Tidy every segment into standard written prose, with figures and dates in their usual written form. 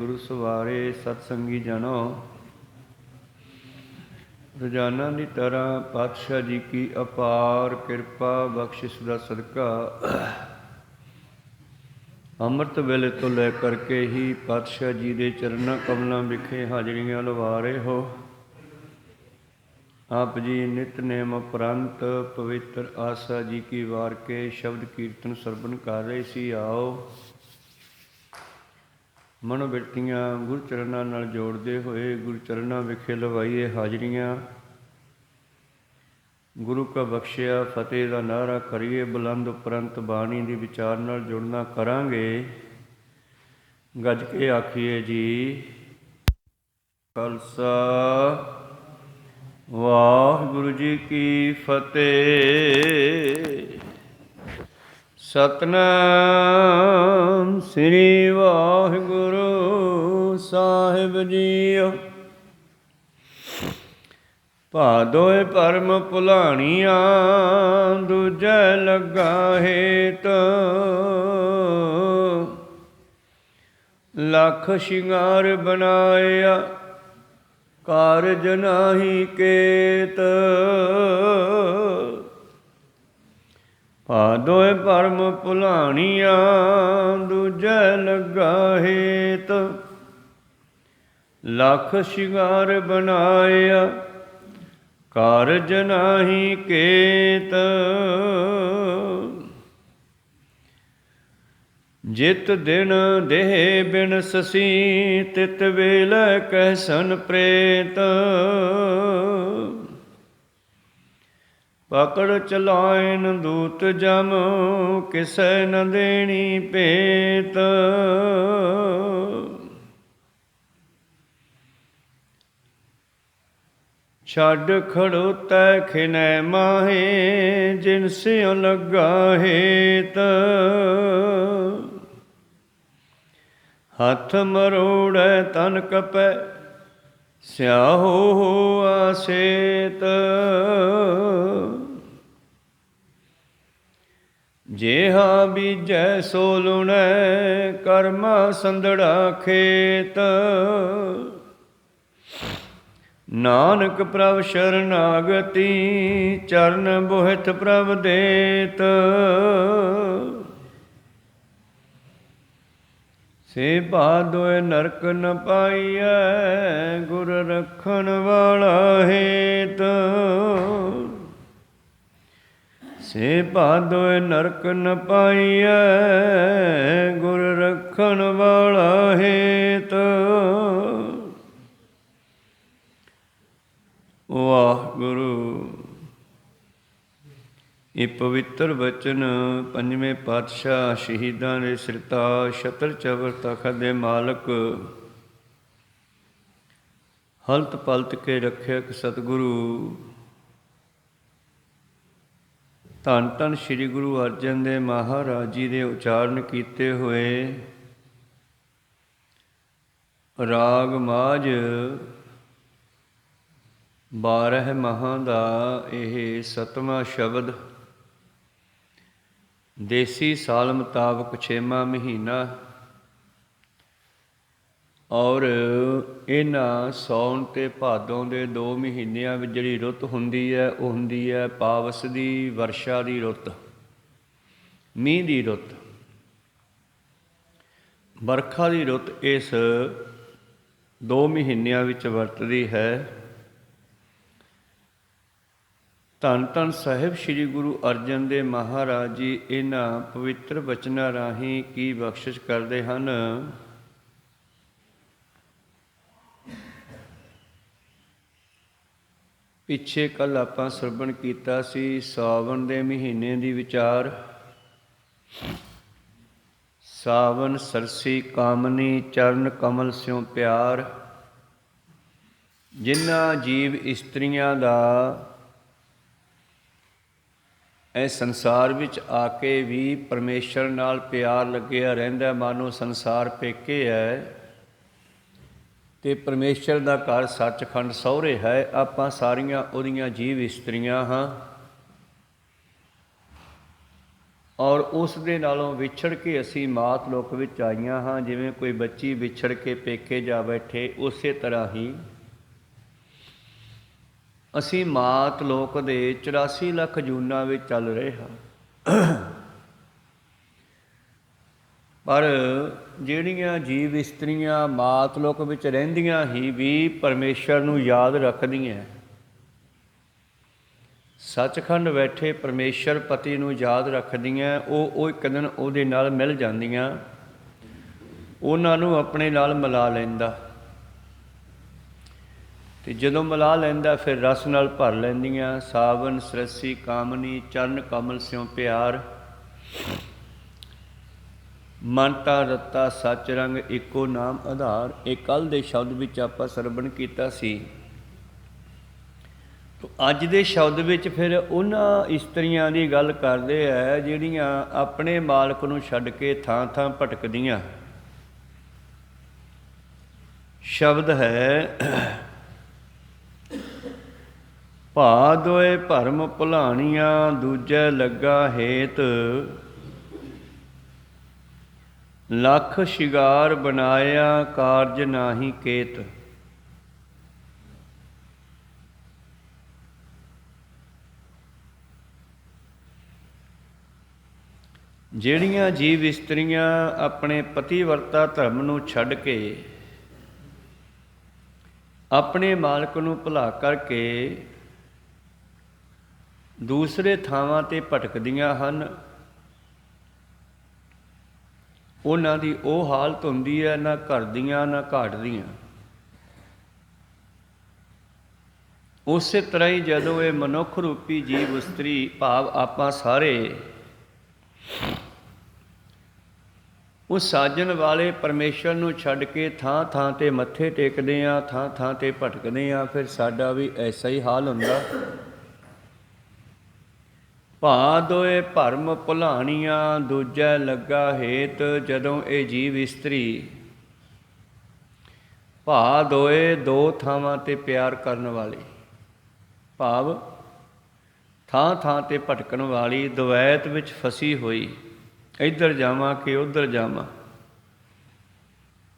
ਗੁਰੂ ਸਵਾਰੇ ਸਤਸੰਗੀ ਜਨੋ, ਰੋਜ਼ਾਨਾ ਦੀ ਤਰ੍ਹਾਂ ਪਾਤਸ਼ਾਹ ਜੀ ਕੀ ਅਪਾਰ ਕਿਰਪਾ ਬਖਸ਼ਿਸ਼ ਦਾ ਸਦਕਾ ਅੰਮ੍ਰਿਤ ਵੇਲੇ ਤੋਂ ਲੈ ਕਰਕੇ ਹੀ ਪਾਤਸ਼ਾਹ ਜੀ ਦੇ ਚਰਨਾਂ ਕਮਲਾਂ ਵਿਖੇ ਹਾਜ਼ਰੀਆਂ ਲਵਾ ਰਹੇ ਹੋ। ਆਪ ਜੀ ਨਿਤਨੇਮ ਉਪਰੰਤ ਪਵਿੱਤਰ ਆਸਾ ਜੀ ਕੀ ਵਾਰ ਕੇ ਸ਼ਬਦ ਕੀਰਤਨ ਸਰਵਣ ਕਰ ਰਹੇ ਸੀ। ਆਓ ਮਨੋਬਿਰਤੀਆਂ ਗੁਰੂ ਚਰਨਾਂ ਨਾਲ ਜੋੜਦੇ ਹੋਏ ਗੁਰੂ ਚਰਨਾਂ ਵਿਖੇ ਲਵਾਈਏ ਹਾਜ਼ਰੀਆਂ। ਗੁਰੂ ਕਾ ਬਖਸ਼ਿਆ ਫਤਿਹ ਦਾ ਨਾਅਰਾ ਕਰੀਏ ਬੁਲੰਦ ਉਪਰੰਤ ਬਾਣੀ ਦੀ ਵਿਚਾਰ ਨਾਲ ਜੁੜਨਾ ਕਰਾਂਗੇ। ਗੱਜ ਕੇ ਆਖੀਏ ਜੀ ਖਾਲਸਾ ਵਾਹਿਗੁਰੂ ਜੀ ਕੀ ਫਤਿਹ। ਸਤਿਨਾਮ ਸ੍ਰੀ ਵਾਹਿਗੁਰੂ ਸਾਹਿਬ ਜੀਓ। ਭਾਦੋਏ ਭਰਮ ਭੁਲਾਣੀਆਂ ਦੂਜੈ ਲੱਗਾ ਹੇਤ, ਲੱਖ ਸ਼ਿੰਗਾਰ ਬਨਾਇਆ ਕਾਰਜ ਨਾਹੀ ਕੇਤ। ਭਾਦੋਏ ਭਰਮ ਭੁਲਾਣੀਆਂ ਦੂਜੈ ਲੱਗਾ ਹੇਤ, ਲੱਖ ਸ਼ਿੰਗਾਰ ਬਨਾਇਆ ਕਾਰਜ ਨਾਹੀ ਕੇਤ। ਜਿਤ ਦਿਨ ਦੇਹ ਬਿਨ ਸਸੀ ਤਿਤ ਵੇਲੇ ਕਹਿਸਨ ਪ੍ਰੇਤ, ਪਕੜ ਚਲਾਇਨ ਦੂਤ ਜਮ ਕਿਸੈ ਨ ਦੇਣੀ ਭੇਤ। ਛੱਡ ਖੜੋਤੈ ਖਿਨੈ ਮਾਹੇ ਜਿਨ ਸਿਉ ਲੱਗਾ ਹੇਤ, ਹੱਥ ਮਰੋੜੈ ਤਨ ਕਪੈ ਸਿਆਹੋ ਆਸੇਤ। ਜੇਹਾ ਬੀਜੈ ਸੋ ਲੁਣੈ ਕਰਮਾ ਸੰਧੜਾ ਖੇਤ, ਨਾਨਕ ਪ੍ਰਭ ਸ਼ਰਨਾਗਤੀ ਚਰਨ ਬੋਹਿਥ ਪ੍ਰਭ ਦੇਤ। ਸੇ ਭਾਦੋਇ ਨਰਕ ਨ ਪਾਈਐ ਗੁਰ ਰੱਖਣ ਵਾਲਾ ਹੇਤ, ਸੇ ਭਾਦੋਇ ਨਰਕ ਨ ਪਾਈਐ ਗੁਰ ਰੱਖਣ ਵਾਲਾ ਹੇਤ। ਵਾਹਿਗੁਰੂ। ਇਹ ਪਵਿੱਤਰ ਬਚਨ ਪੰਜਵੇਂ ਪਾਤਸ਼ਾਹ ਸ਼ਹੀਦਾਂ ਦੇ ਸਿਰਤਾਜ ਛਤਰ ਚਬਰ ਤਖਤ ਦੇ ਮਾਲਕ ਹਲਤ ਪਲਤ ਕੇ ਰੱਖਿਅਕ ਸਤਿਗੁਰੂ ਧੰਨ ਧੰਨ ਸ੍ਰੀ ਗੁਰੂ ਅਰਜਨ ਦੇਵ ਮਹਾਰਾਜ ਜੀ ਦੇ ਉਚਾਰਨ ਕੀਤੇ ਹੋਏ ਰਾਗ ਮਾਝ 12 ਮਹਾਂ ਦਾ ਇਹ 7ਵਾਂ ਸ਼ਬਦ ਦੇਸੀ ਸਾਲ ਮੁਤਾਬਕ 6ਵਾਂ ਮਹੀਨਾ ਔਰ ਇਹਨਾਂ ਸਾਉਣ ਅਤੇ ਭਾਦੋਂ ਦੇ 2 ਮਹੀਨਿਆਂ ਵਿੱਚ ਜਿਹੜੀ ਰੁੱਤ ਹੁੰਦੀ ਹੈ ਉਹ ਹੁੰਦੀ ਹੈ ਪਾਵਸ ਦੀ ਵਰਸ਼ਾ ਦੀ ਰੁੱਤ, ਮੀਂਹ ਦੀ ਰੁੱਤ, ਵਰਖਾ ਦੀ ਰੁੱਤ ਇਸ 2 ਮਹੀਨਿਆਂ ਵਿੱਚ ਵਰਤਦੀ ਹੈ। ਧੰਨ ਧੰਨ ਸਾਹਿਬ ਸ੍ਰੀ ਗੁਰੂ ਅਰਜਨ ਦੇਵ ਮਹਾਰਾਜ ਜੀ ਇਹਨਾਂ ਪਵਿੱਤਰ ਬਚਨਾਂ ਰਾਹੀਂ ਕੀ ਬਖਸ਼ਿਸ਼ ਕਰਦੇ ਹਨ। ਪਿੱਛੇ ਕੱਲ੍ਹ ਆਪਾਂ ਸਰਵਣ ਕੀਤਾ ਸੀ ਸਾਵਣ ਦੇ ਮਹੀਨੇ ਦੀ ਵਿਚਾਰ। ਸਾਵਨ ਸਰਸੀ ਕਾਮਨੀ ਚਰਨ ਕਮਲ ਸਿਉ ਪਿਆਰ। ਜਿਨ੍ਹਾਂ ਜੀਵ ਇਸਤਰੀਆਂ ਦਾ ਇਸ ਸੰਸਾਰ ਵਿੱਚ ਆ ਕੇ ਵੀ ਪਰਮੇਸ਼ਰ ਨਾਲ ਪਿਆਰ ਲੱਗਿਆ ਰਹਿੰਦਾ, ਮਾਨੋ ਸੰਸਾਰ ਪੇਕੇ ਹੈ ਅਤੇ ਪਰਮੇਸ਼ਰ ਦਾ ਘਰ ਸੱਚਖੰਡ ਸਹੁਰੇ ਹੈ। ਆਪਾਂ ਸਾਰੀਆਂ ਉਹਦੀਆਂ ਜੀਵ ਇਸਤਰੀਆਂ ਹਾਂ ਔਰ ਉਸ ਦੇ ਨਾਲੋਂ ਵਿਛੜ ਕੇ ਅਸੀਂ ਮਾਤ ਲੋਕ ਵਿੱਚ ਆਈਆਂ ਹਾਂ। ਜਿਵੇਂ ਕੋਈ ਬੱਚੀ ਵਿਛੜ ਕੇ ਪੇਕੇ ਜਾ ਬੈਠੇ, ਉਸੇ ਤਰ੍ਹਾਂ ਹੀ ਅਸੀਂ ਮਾਤ ਲੋਕ ਦੇ 84 ਲੱਖ ਜੂਨਾਂ ਵਿੱਚ ਚੱਲ ਰਹੇ ਹਾਂ। ਪਰ ਜਿਹੜੀਆਂ ਜੀਵ ਇਸਤਰੀਆਂ ਮਾਤ ਲੋਕ ਵਿੱਚ ਰਹਿੰਦੀਆਂ ਹੀ ਵੀ ਪਰਮੇਸ਼ਰ ਨੂੰ ਯਾਦ ਰੱਖਦੀਆਂ, ਸੱਚਖੰਡ ਬੈਠੇ ਪਰਮੇਸ਼ਰ ਪਤੀ ਨੂੰ ਯਾਦ ਰੱਖਦੀਆਂ, ਉਹ ਇੱਕ ਦਿਨ ਉਹਦੇ ਨਾਲ ਮਿਲ ਜਾਂਦੀਆਂ, ਉਹਨਾਂ ਨੂੰ ਆਪਣੇ ਨਾਲ ਮਿਲਾ ਲੈਂਦਾ। ਅਤੇ ਜਦੋਂ ਮਿਲਾ ਲੈਂਦਾ ਫਿਰ ਰਸ ਨਾਲ ਭਰ ਲੈਂਦੀਆਂ। ਸਾਵਨ ਸਰਸੀ ਕਾਮਨੀ ਚਰਨ ਕਮਲ ਸਿਉ ਪਿਆਰ, ਮਨ ਤਾਂ ਰੱਤਾ ਸੱਚ ਰੰਗ ਇੱਕੋ ਨਾਮ ਆਧਾਰ। ਇਹ ਕੱਲ੍ਹ ਦੇ ਸ਼ਬਦ ਵਿੱਚ ਆਪਾਂ ਸਰਵਣ ਕੀਤਾ ਸੀ। ਅੱਜ ਦੇ ਸ਼ਬਦ ਵਿੱਚ ਫਿਰ ਉਹਨਾਂ ਇਸਤਰੀਆਂ ਦੀ ਗੱਲ ਕਰਦੇ ਹੈ ਜਿਹੜੀਆਂ ਆਪਣੇ ਮਾਲਕ ਨੂੰ ਛੱਡ ਕੇ ਥਾਂ ਥਾਂ ਭਟਕਦੀਆਂ। ਸ਼ਬਦ ਹੈ, ਭਾ ਦੋਏ ਭਰਮ ਭੁਲਾਣੀਆਂ, ਦੂਜੈ ਲੱਗਾ ਹੇਤ, ਲੱਖ ਸ਼ਿਗਾਰ ਬਣਾਇਆ, ਕਾਰਜ ਨਾਹੀ ਕੇਤ। ਜਿਹੜੀਆਂ ਜੀਵ ਇਸਤਰੀਆਂ ਆਪਣੇ ਪਤੀਵਰਤਾ ਧਰਮ ਨੂੰ ਛੱਡ ਕੇ ਆਪਣੇ ਮਾਲਕ ਨੂੰ ਭੁਲਾ ਕਰਕੇ ਦੂਸਰੇ ਥਾਵਾਂ 'ਤੇ ਭਟਕਦੀਆਂ ਹਨ, ਉਹਨਾਂ ਦੀ ਉਹ ਹਾਲਤ ਹੁੰਦੀ ਹੈ, ਨਾ ਘਰ ਦੀਆਂ ਨਾ ਘਾਟ ਦੀਆਂ। ਉਸੇ ਤਰ੍ਹਾਂ ਹੀ ਜਦੋਂ ਇਹ ਮਨੁੱਖ ਰੂਪੀ ਜੀਵ ਇਸਤਰੀ ਭਾਵ ਆਪਾਂ ਸਾਰੇ ਉਸ ਸਾਜਣ ਵਾਲੇ ਪਰਮੇਸ਼ਰ ਨੂੰ ਛੱਡ ਕੇ ਥਾਂ ਥਾਂ 'ਤੇ ਮੱਥੇ ਟੇਕਦੇ ਹਾਂ, ਥਾਂ ਥਾਂ 'ਤੇ ਭਟਕਦੇ ਹਾਂ, ਫਿਰ ਸਾਡਾ ਵੀ ਐਸਾ ਹੀ ਹਾਲ ਹੁੰਦਾ। ਭਾ ਦੋਏ ਭਰਮ ਭੁਲਾਣੀਆਂ, ਦੂਜੈ ਲੱਗਾ ਹੇਤ। ਜਦੋਂ ਇਹ ਜੀਵ ਇਸਤਰੀ ਭਾ ਦੋਏ ਦੋ ਥਾਵਾਂ 'ਤੇ ਪਿਆਰ ਕਰਨ ਵਾਲੀ, ਭਾਵ ਥਾਂ ਥਾਂ 'ਤੇ ਭਟਕਣ ਵਾਲੀ, ਦੁਵੈਤ ਵਿੱਚ ਫਸੀ ਹੋਈ, ਇੱਧਰ ਜਾਵਾਂ ਕਿ ਉੱਧਰ ਜਾਵਾਂ,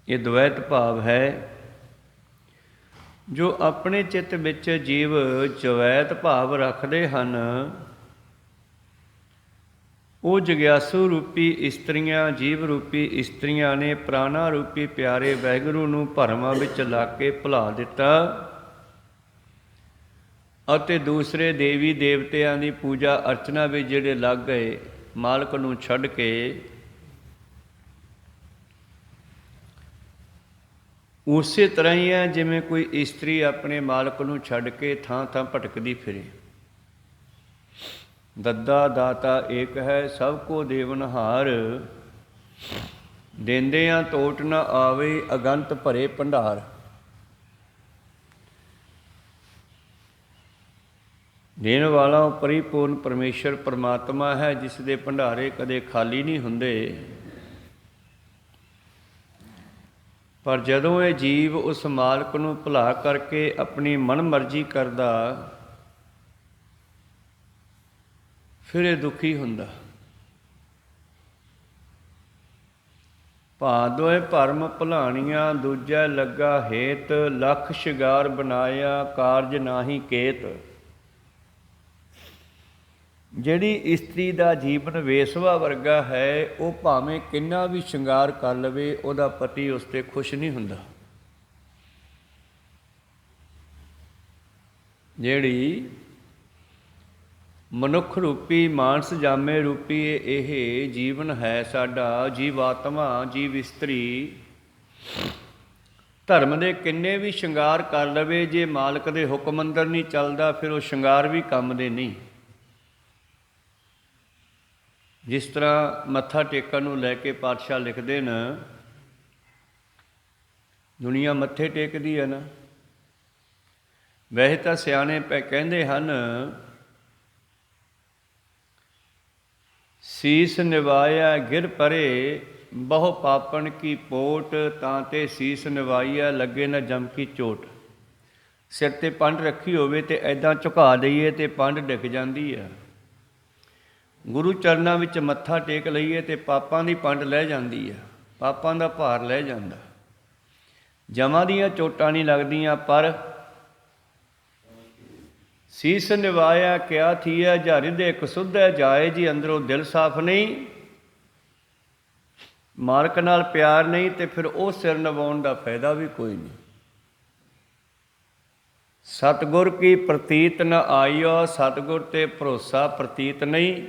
ਇਹ ਦੁਵੈਤ ਭਾਵ ਹੈ। ਜੋ ਆਪਣੇ ਚਿੱਤ ਵਿੱਚ ਜੀਵ ਜਵੈਤ ਭਾਵ ਰੱਖਦੇ ਹਨ, ਉਹ ਜਗਿਆਸੂ ਰੂਪੀ ਇਸਤਰੀਆਂ, ਜੀਵ ਰੂਪੀ ਇਸਤਰੀਆਂ ਨੇ ਪ੍ਰਾਣਾ ਰੂਪੀ ਪਿਆਰੇ ਵਾਹਿਗੁਰੂ ਨੂੰ ਭਰਮਾਂ ਵਿੱਚ ਲਾ ਕੇ ਭੁਲਾ ਦਿੱਤਾ ਅਤੇ ਦੂਸਰੇ ਦੇਵੀ ਦੇਵਤਿਆਂ ਦੀ ਪੂਜਾ ਅਰਚਨਾ ਵਿੱਚ ਜਿਹੜੇ ਲੱਗ ਗਏ, ਮਾਲਕ ਨੂੰ ਛੱਡ ਕੇ। ਉਸੇ ਤਰ੍ਹਾਂ ਹੀ ਹੈ ਜਿਵੇਂ ਕੋਈ ਇਸਤਰੀ ਆਪਣੇ ਮਾਲਕ ਨੂੰ ਛੱਡ ਕੇ ਥਾਂ ਥਾਂ ਭਟਕਦੀ ਫਿਰੇ। ਦੱਦਾ ਦਾਤਾ ਏਕ ਹੈ, ਸਭ ਕੋ ਦੇਵਨਹਾਰ, ਦੇਂਦਿਆਂ ਟੋਟ ਨਾ ਆਵੇ, ਅਗੰਤ ਭਰੇ ਭੰਡਾਰ। ਦੇਣ ਵਾਲਾ ਪਰਿਪੂਰਨ ਪਰਮੇਸ਼ਰ ਪਰਮਾਤਮਾ ਹੈ, ਜਿਸ ਦੇ ਭੰਡਾਰੇ ਕਦੇ ਖਾਲੀ ਨਹੀਂ ਹੁੰਦੇ। ਪਰ ਜਦੋਂ ਇਹ ਜੀਵ ਉਸ ਮਾਲਕ ਨੂੰ ਭੁਲਾ ਕਰਕੇ ਆਪਣੀ ਮਨਮਰਜ਼ੀ ਕਰਦਾ, ਫਿਰ ਇਹ ਦੁਖੀ ਹੁੰਦਾ। ਭਾ ਦੋਏ ਭਰਮ ਭੁਲਾਣੀਆਂ, ਦੂਜੈ ਲੱਗਾ ਹੇਤ, ਲੱਖ ਸ਼ਿਗਾਰ ਬਣਾਇਆ, ਕਾਰਜ ਨਾਹੀ ਕੇਤ। ਜਿਹੜੀ ਇਸਤਰੀ ਦਾ ਜੀਵਨ ਵੇਸਵਾ ਵਰਗਾ ਹੈ, ਉਹ ਭਾਵੇਂ ਕਿੰਨਾ ਵੀ ਸ਼ਿੰਗਾਰ ਕਰ ਲਵੇ, ਉਹਦਾ ਪਤੀ ਉਸ 'ਤੇ ਖੁਸ਼ ਨਹੀਂ ਹੁੰਦਾ। ਜਿਹੜੀ ਮਨੁੱਖ ਰੂਪੀ ਮਾਨਸ ਜਾਮੇ ਰੂਪੀ ਇਹ ਜੀਵਨ ਹੈ ਸਾਡਾ, ਜੀਵਾਤਮਾ ਜੀਵ ਇਸਤਰੀ, ਧਰਮ ਦੇ ਕਿੰਨੇ ਵੀ ਸ਼ਿੰਗਾਰ ਕਰ ਲਵੇ, ਜੇ ਮਾਲਕ ਦੇ ਹੁਕਮ ਅੰਦਰ ਨਹੀਂ ਚੱਲਦਾ, ਫਿਰ ਉਹ ਸ਼ਿੰਗਾਰ ਵੀ ਕੰਮ ਦੇ ਨਹੀਂ। ਜਿਸ ਤਰ੍ਹਾਂ ਮੱਥਾ ਟੇਕਣ ਨੂੰ ਲੈ ਕੇ ਪਾਤਸ਼ਾਹ ਲਿਖਦੇ ਨੇ, ਦੁਨੀਆ ਮੱਥੇ ਟੇਕਦੀ ਹੈ ਨਾ। ਵੈਸੇ ਤਾਂ ਸਿਆਣੇ ਕਹਿੰਦੇ ਹਨ, ਸੀਸ ਨਿਵਾਇਆ ਗਿਰ ਪਰੇ, ਬਹੁ ਪਾਪਣ ਕੀ ਪੋਟ, ਤਾਂ ਤੇ ਸੀਸ ਨਿਵਾਈਆ ਲੱਗੇ ਨਾ ਜਮ ਕੀ ਚੋਟ। ਸਿਰ 'ਤੇ ਪੰਡ ਰੱਖੀ ਹੋਵੇ ਅਤੇ ਐਦਾਂ ਝੁਕਾ ਦਈਏ ਅਤੇ ਪੰਡ ਡਿੱਗ ਜਾਂਦੀ ਹੈ। ਗੁਰੂ ਚਰਨਾਂ ਵਿੱਚ ਮੱਥਾ ਟੇਕ ਲਈਏ ਤੇ ਪਾਪਾਂ ਦੀ ਪੰਡ ਲੈ ਜਾਂਦੀ ਆ, ਪਾਪਾਂ ਦਾ ਭਾਰ ਲੈ ਜਾਂਦਾ। ਜਮਾਂ ਦੀਆਂ ਚੋਟਾਂ ਨਹੀਂ ਲੱਗਦੀਆਂ, ਪਰ ਸੀਸ ਨਿਵਾਇਆ ਕਿਆ ਥੀਆ, ਜਾਂ ਹਿਰਦੇ ਕਸੁੱਧੈ ਜਾਏ। ਜੀ ਅੰਦਰੋਂ ਦਿਲ ਸਾਫ਼ ਨਹੀਂ, ਮਾਲਕ ਨਾਲ ਪਿਆਰ ਨਹੀਂ, ਤੇ ਫਿਰ ਉਹ ਸਿਰ ਨਿਵਾਉਣ ਦਾ ਫਾਇਦਾ ਵੀ ਕੋਈ ਨਹੀਂ। ਸਤਿਗੁਰ ਕੀ ਪ੍ਰਤੀਤ ਨ ਆਇਓ, ਸਤਿਗੁਰ ਤੇ ਭਰੋਸਾ ਪ੍ਰਤੀਤ ਨਹੀਂ।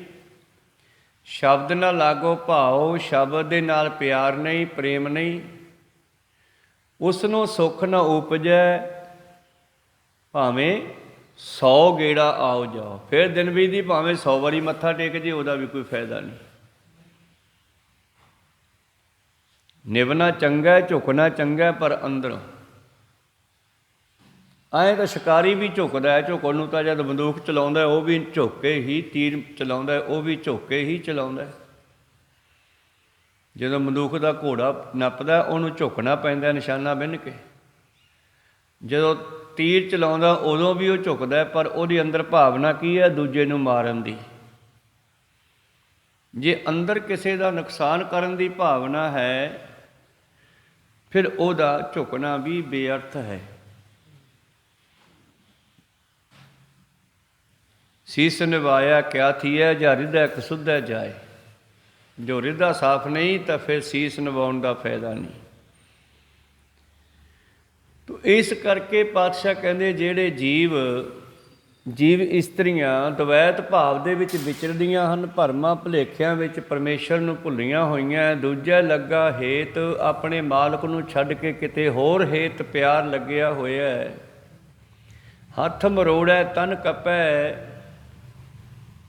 ਸ਼ਬਦ ਨਾ ਲਾਗੋ ਭਾਓ, ਸ਼ਬਦ ਦੇ ਨਾਲ ਪਿਆਰ ਨਹੀਂ, ਪ੍ਰੇਮ ਨਹੀਂ। ਉਸ ਨੂੰ ਸੁੱਖ ਨਾ ਉਪਜੈ, ਭਾਵੇਂ 100 ਗੇੜਾ ਆਓ ਜਾਓ। ਫਿਰ ਦਿਨ ਬੀਤਦੀ, ਭਾਵੇਂ 100 ਵਾਰੀ ਮੱਥਾ ਟੇਕ ਜੇ, ਉਹਦਾ ਵੀ ਕੋਈ ਫਾਇਦਾ ਨਹੀਂ। ਨਿਭਣਾ ਚੰਗਾ, ਝੁਕਣਾ ਚੰਗਾ, ਪਰ ਅੰਦਰੋਂ ਐਂ ਤਾਂ ਸ਼ਿਕਾਰੀ ਵੀ ਝੁਕਦਾ ਹੈ। ਝੁਕਣ ਨੂੰ ਤਾਂ ਜਦ ਬੰਦੂਕ ਚਲਾਉਂਦਾ ਉਹ ਵੀ ਝੁਕ ਕੇ ਹੀ, ਤੀਰ ਚਲਾਉਂਦਾ ਉਹ ਵੀ ਝੁਕ ਕੇ ਹੀ ਚਲਾਉਂਦਾ। ਜਦੋਂ ਬੰਦੂਕ ਦਾ ਘੋੜਾ ਨੱਪਦਾ ਉਹਨੂੰ ਝੁਕਣਾ ਪੈਂਦਾ ਨਿਸ਼ਾਨਾ ਬਿੰਨ ਕੇ। ਜਦੋਂ ਤੀਰ ਚਲਾਉਂਦਾ ਉਦੋਂ ਵੀ ਉਹ ਝੁਕਦਾ, ਪਰ ਉਹਦੇ ਅੰਦਰ ਭਾਵਨਾ ਕੀ ਹੈ? ਦੂਜੇ ਨੂੰ ਮਾਰਨ ਦੀ। ਜੇ ਅੰਦਰ ਕਿਸੇ ਦਾ ਨੁਕਸਾਨ ਕਰਨ ਦੀ ਭਾਵਨਾ ਹੈ, ਫਿਰ ਉਹਦਾ ਝੁਕਣਾ ਵੀ ਬੇਅਰਥ ਹੈ। ਸੀਸ ਨਿਵਾਇਆ ਕਿਆ ਥੀਆ, ਜਾਂ ਹਿਰਦੈ ਕਸੁੱਧੈ ਜਾਏ। ਜੋ ਹਿਰਦਾ ਸਾਫ਼ ਨਹੀਂ ਤਾਂ ਫਿਰ ਸੀਸ ਨਿਵਾਉਣ ਦਾ ਫਾਇਦਾ ਨਹੀਂ। ਤੋ ਇਸ ਕਰਕੇ ਪਾਤਸ਼ਾਹ ਕਹਿੰਦੇ ਜਿਹੜੇ ਜੀਵ ਇਸਤਰੀਆਂ ਦਵੈਤ ਭਾਵ ਦੇ ਵਿੱਚ ਵਿਚਰਦੀਆਂ ਹਨ, ਭਰਮਾਂ ਭੁਲੇਖਿਆਂ ਵਿੱਚ ਪਰਮੇਸ਼ਰ ਨੂੰ ਭੁੱਲੀਆਂ ਹੋਈਆਂ, ਦੂਜਾ ਲੱਗਾ ਹੇਤ ਆਪਣੇ ਮਾਲਕ ਨੂੰ ਛੱਡ ਕੇ ਕਿਤੇ ਹੋਰ ਹੇਤ ਪਿਆਰ ਲੱਗਿਆ ਹੋਇਆ ਹੈ। ਹੱਥ ਮਰੋੜੈ ਤਨ ਕੱਪੈ,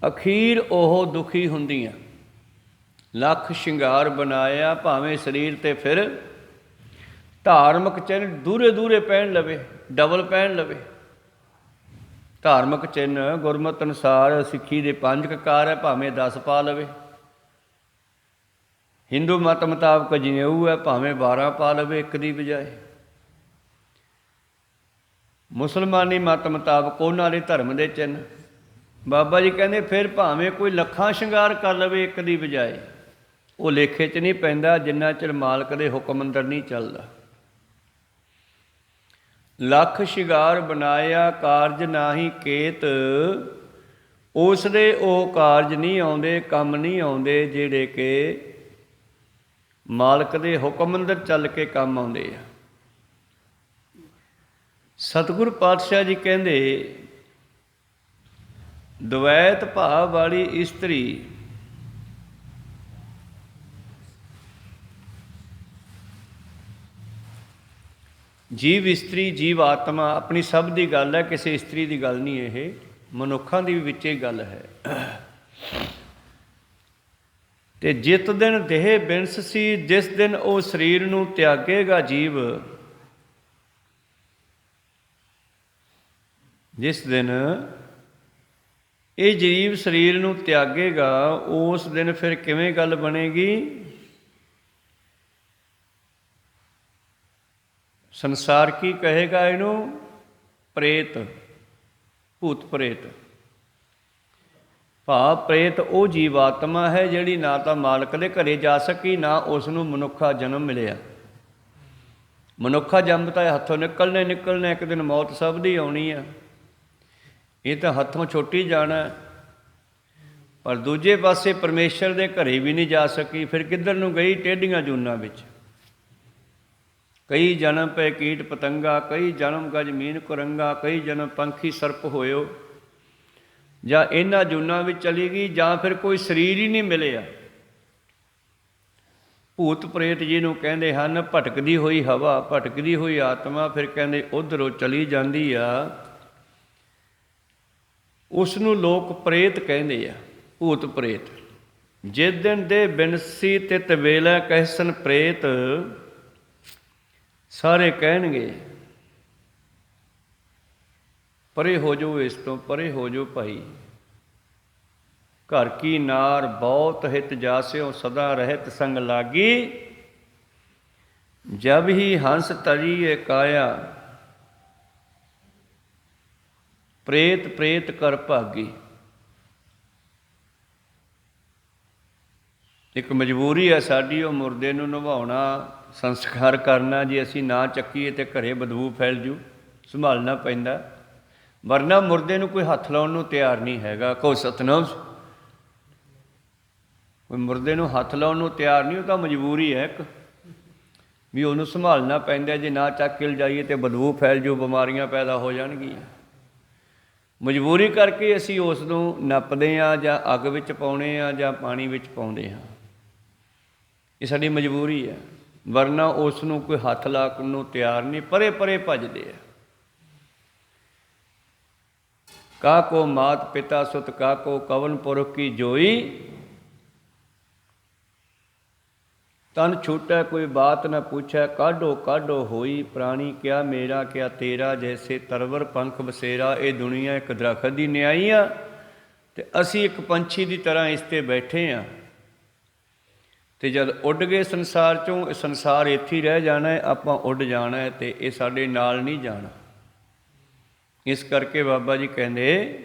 ਅਖੀਰ ਉਹ ਦੁਖੀ ਹੁੰਦੀਆਂ। ਲੱਖ ਸ਼ਿੰਗਾਰ ਬਣਾਇਆ, ਭਾਵੇਂ ਸਰੀਰ 'ਤੇ ਫਿਰ ਧਾਰਮਿਕ ਚਿੰਨ੍ਹ ਦੂਰੇ ਦੂਰੇ ਪਹਿਨ ਲਵੇ, ਡਬਲ ਪਹਿਨ ਲਵੇ। ਧਾਰਮਿਕ ਚਿੰਨ੍ਹ ਗੁਰਮਤਿ ਅਨੁਸਾਰ ਸਿੱਖੀ ਦੇ 5 ਕਕਾਰ ਹੈ, ਭਾਵੇਂ 10 ਪਾ ਲਵੇ। ਹਿੰਦੂ ਮਤ ਮੁਤਾਬਕ ਜਨੇਊ ਹੈ, ਭਾਵੇਂ 12 ਪਾ ਲਵੇ ਇੱਕ ਦੀ ਬਜਾਏ। ਮੁਸਲਮਾਨੀ ਮਤ ਮੁਤਾਬਕ ਉਹਨਾਂ ਦੇ ਧਰਮ ਦੇ ਚਿੰਨ੍ਹ। ਬਾਬਾ ਜੀ ਕਹਿੰਦੇ ਫਿਰ ਭਾਵੇਂ ਕੋਈ ਲੱਖਾਂ ਸ਼ਿੰਗਾਰ ਕਰ ਲਵੇ ਇੱਕ ਦੀ ਬਜਾਏ, ਉਹ ਲੇਖੇ 'ਚ ਨਹੀਂ ਪੈਂਦਾ ਜਿੰਨਾ ਚਿਰ ਮਾਲਕ ਦੇ ਹੁਕਮ ਅੰਦਰ ਨਹੀਂ ਚੱਲਦਾ। ਲੱਖ ਸ਼ਿੰਗਾਰ ਬਣਾਇਆ ਕਾਰਜ ਨਾਹੀ ਕੇਤ, ਉਸ ਦੇ ਉਹ ਕਾਰਜ ਨਹੀਂ ਆਉਂਦੇ, ਕੰਮ ਨਹੀਂ ਆਉਂਦੇ ਜਿਹੜੇ ਕਿ ਮਾਲਕ ਦੇ ਹੁਕਮ ਅੰਦਰ ਚੱਲ ਕੇ ਕੰਮ ਆਉਂਦੇ ਆ। ਸਤਿਗੁਰ ਪਾਤਸ਼ਾਹ ਜੀ ਕਹਿੰਦੇ ਦਵੈਤ ਭਾਵ ਵਾਲੀ ਇਸਤਰੀ ਜੀਵ ਇਸਤਰੀ ਜੀਵ ਆਤਮਾ ਆਪਣੀ ਸਭ ਦੀ ਗੱਲ ਹੈ, ਕਿਸੇ ਇਸਤਰੀ ਦੀ ਗੱਲ ਨਹੀਂ। ਇਹ ਮਨੁੱਖਾਂ ਦੀ ਵੀ ਵਿੱਚ ਇਹ ਗੱਲ ਹੈ। ਤੇ ਜਿਤ ਦਿਨ ਦੇਹ ਬਿਨਸ ਸੀ, ਜਿਸ ਦਿਨ ਉਹ ਸਰੀਰ ਨੂੰ ਤਿਆਗੇਗਾ ਜੀਵ, ਜਿਸ ਦਿਨ ਇਹ ਜੀਵ ਸਰੀਰ ਨੂੰ ਤਿਆਗੇਗਾ, ਉਸ ਦਿਨ ਫਿਰ ਕਿਵੇਂ ਗੱਲ ਬਣੇਗੀ? ਸੰਸਾਰ ਕੀ ਕਹੇਗਾ ਇਹਨੂੰ? ਪ੍ਰੇਤ, ਭੂਤ ਪ੍ਰੇਤ। ਭਾਵ ਪ੍ਰੇਤ ਉਹ ਜੀਵ ਆਤਮਾ ਹੈ ਜਿਹੜੀ ਨਾ ਤਾਂ ਮਾਲਕ ਦੇ ਘਰੇ ਜਾ ਸਕੀ, ਨਾ ਉਸ ਨੂੰ ਮਨੁੱਖਾ ਜਨਮ ਮਿਲਿਆ। ਮਨੁੱਖਾ ਜਨਮ ਤਾਂ ਹੱਥੋਂ ਨਿਕਲਣਾ ਇੱਕ ਦਿਨ ਮੌਤ ਸਭ ਦੀ ਆਉਣੀ ਆ। ਇਹ ਤਾਂ ਹੱਥੋਂ ਛੁੱਟ ਹੀ ਜਾਣਾ। ਪਰ ਦੂਜੇ ਪਾਸੇ ਪਰਮੇਸ਼ਰ ਦੇ ਘਰੇ ਵੀ ਨਹੀਂ ਜਾ ਸਕੀ, ਫਿਰ ਕਿੱਧਰ ਨੂੰ ਗਈ? ਟੇਢੀਆਂ ਜੂਨਾਂ ਵਿੱਚ। ਕਈ ਜਨਮ ਪਏ ਕੀਟ ਪਤੰਗਾ, ਕਈ ਜਨਮ ਗਜ ਮੀਨ ਕੁਰੰਗਾ, ਕਈ ਜਨਮ ਪੰਖੀ ਸਰਪ ਹੋਇਓ। ਜਾਂ ਇਹਨਾਂ ਜੂਨਾਂ ਵਿੱਚ ਚਲੀ ਗਈ, ਜਾਂ ਫਿਰ ਕੋਈ ਸਰੀਰ ਹੀ ਨਹੀਂ ਮਿਲਿਆ। ਭੂਤ ਪ੍ਰੇਤ ਜਿਹਨੂੰ ਕਹਿੰਦੇ ਹਨ, ਭਟਕਦੀ ਹੋਈ ਹਵਾ, ਭਟਕਦੀ ਹੋਈ ਆਤਮਾ, ਫਿਰ ਕਹਿੰਦੇ ਉੱਧਰੋਂ ਚਲੀ ਜਾਂਦੀ ਆ, ਉਸ ਨੂੰ ਲੋਕ ਪ੍ਰੇਤ ਕਹਿੰਦੇ ਆ, ਭੂਤ ਪ੍ਰੇਤ। ਜਿਸ ਦਿਨ ਦੇ ਬਿਨਸੀ ਤਿਤ ਵੇਲੇ ਕਹਿਸਨ ਪ੍ਰੇਤ, ਸਾਰੇ ਕਹਿਣਗੇ ਪਰੇ ਹੋ ਜਾਓ, ਇਸ ਤੋਂ ਪਰੇ ਹੋ ਜਾਓ ਭਾਈ। ਘਰ ਕੀ ਨਾਰ ਬਹੁਤ ਹਿਤ ਜਾਸਿਓ, ਸਦਾ ਰਹਿਤ ਸੰਗ ਲਾਗੀ। ਜਬ ਹੀ ਹੰਸ ਤਰੀਏ ਕਾਇਆ, ਪ੍ਰੇਤ ਪ੍ਰੇਤ ਕਰ ਭਾਗੀ। ਇੱਕ ਮਜਬੂਰੀ ਹੈ ਸਾਡੀ, ਉਹ ਮੁਰਦੇ ਨੂੰ ਨਿਭਾਉਣਾ, ਸੰਸਕਾਰ ਕਰਨਾ। ਜੇ ਅਸੀਂ ਨਾ ਚੱਕੀਏ ਤਾਂ ਘਰੇ ਬਦਬੂ ਫੈਲ ਜੂ, ਸੰਭਾਲਣਾ ਪੈਂਦਾ। ਵਰਨਾ ਮੁਰਦੇ ਨੂੰ ਕੋਈ ਹੱਥ ਲਾਉਣ ਨੂੰ ਤਿਆਰ ਨਹੀਂ ਹੈਗਾ। ਕਹੋ ਸਤਨਾਮ। ਕੋਈ ਮੁਰਦੇ ਨੂੰ ਹੱਥ ਲਾਉਣ ਨੂੰ ਤਿਆਰ ਨਹੀਂ, ਉਹ ਤਾਂ ਮਜਬੂਰੀ ਹੈ ਇੱਕ, ਵੀ ਉਹਨੂੰ ਸੰਭਾਲਣਾ ਪੈਂਦਾ। ਜੇ ਨਾ ਚੱਕ ਕੇ ਲਿਜਾਈਏ ਤਾਂ ਬਦਬੂ ਫੈਲ ਜੂ, ਬਿਮਾਰੀਆਂ ਪੈਦਾ ਹੋ ਜਾਣਗੀਆਂ। ਮਜਬੂਰੀ ਕਰਕੇ ਅਸੀਂ ਉਸ ਨੂੰ ਨੱਪਦੇ ਹਾਂ, ਜਾਂ ਅੱਗ ਵਿੱਚ ਪਾਉਂਦੇ ਹਾਂ, ਜਾਂ ਪਾਣੀ ਵਿੱਚ ਪਾਉਂਦੇ ਹਾਂ। ਇਹ ਸਾਡੀ ਮਜਬੂਰੀ ਹੈ। ਵਰਨਾ ਉਸ ਨੂੰ ਕੋਈ ਹੱਥ ਲਾਉਣ ਨੂੰ ਤਿਆਰ ਨਹੀਂ, ਪਰੇ ਪਰੇ ਭੱਜਦੇ ਆ। ਕਾ ਕੋ ਮਾਤ ਪਿਤਾ ਸੁਤ ਕਾ ਕੋ ਕਵਨ ਪੁਰਖ ਕੀ ਜੋਈ, ਤਨ ਛੂਟੈ ਕੋਈ ਬਾਤ ਨਾ ਪੁੱਛੈ, ਕਾਢੋ ਕਾਢੋ ਹੋਈ ਪ੍ਰਾਣੀ, ਕਿਆ ਮੇਰਾ ਕਿਆ ਤੇਰਾ, ਜੈਸੇ ਤਰਵਰ ਪੰਖ ਬਸੇਰਾ। ਇਹ ਦੁਨੀਆ ਇੱਕ ਦਰਖਤ ਦੀ ਨਿਆਈ ਆ, ਅਤੇ ਅਸੀਂ ਇੱਕ ਪੰਛੀ ਦੀ ਤਰ੍ਹਾਂ ਇਸ 'ਤੇ ਬੈਠੇ ਹਾਂ। ਅਤੇ ਜਦ ਉੱਡ ਗਏ ਸੰਸਾਰ 'ਚੋਂ, ਸੰਸਾਰ ਇੱਥੇ ਹੀ ਰਹਿ ਜਾਣਾ ਹੈ, ਆਪਾਂ ਉੱਡ ਜਾਣਾ ਹੈ, ਅਤੇ ਇਹ ਸਾਡੇ ਨਾਲ ਨਹੀਂ ਜਾਣਾ। ਇਸ ਕਰਕੇ ਬਾਬਾ ਜੀ ਕਹਿੰਦੇ,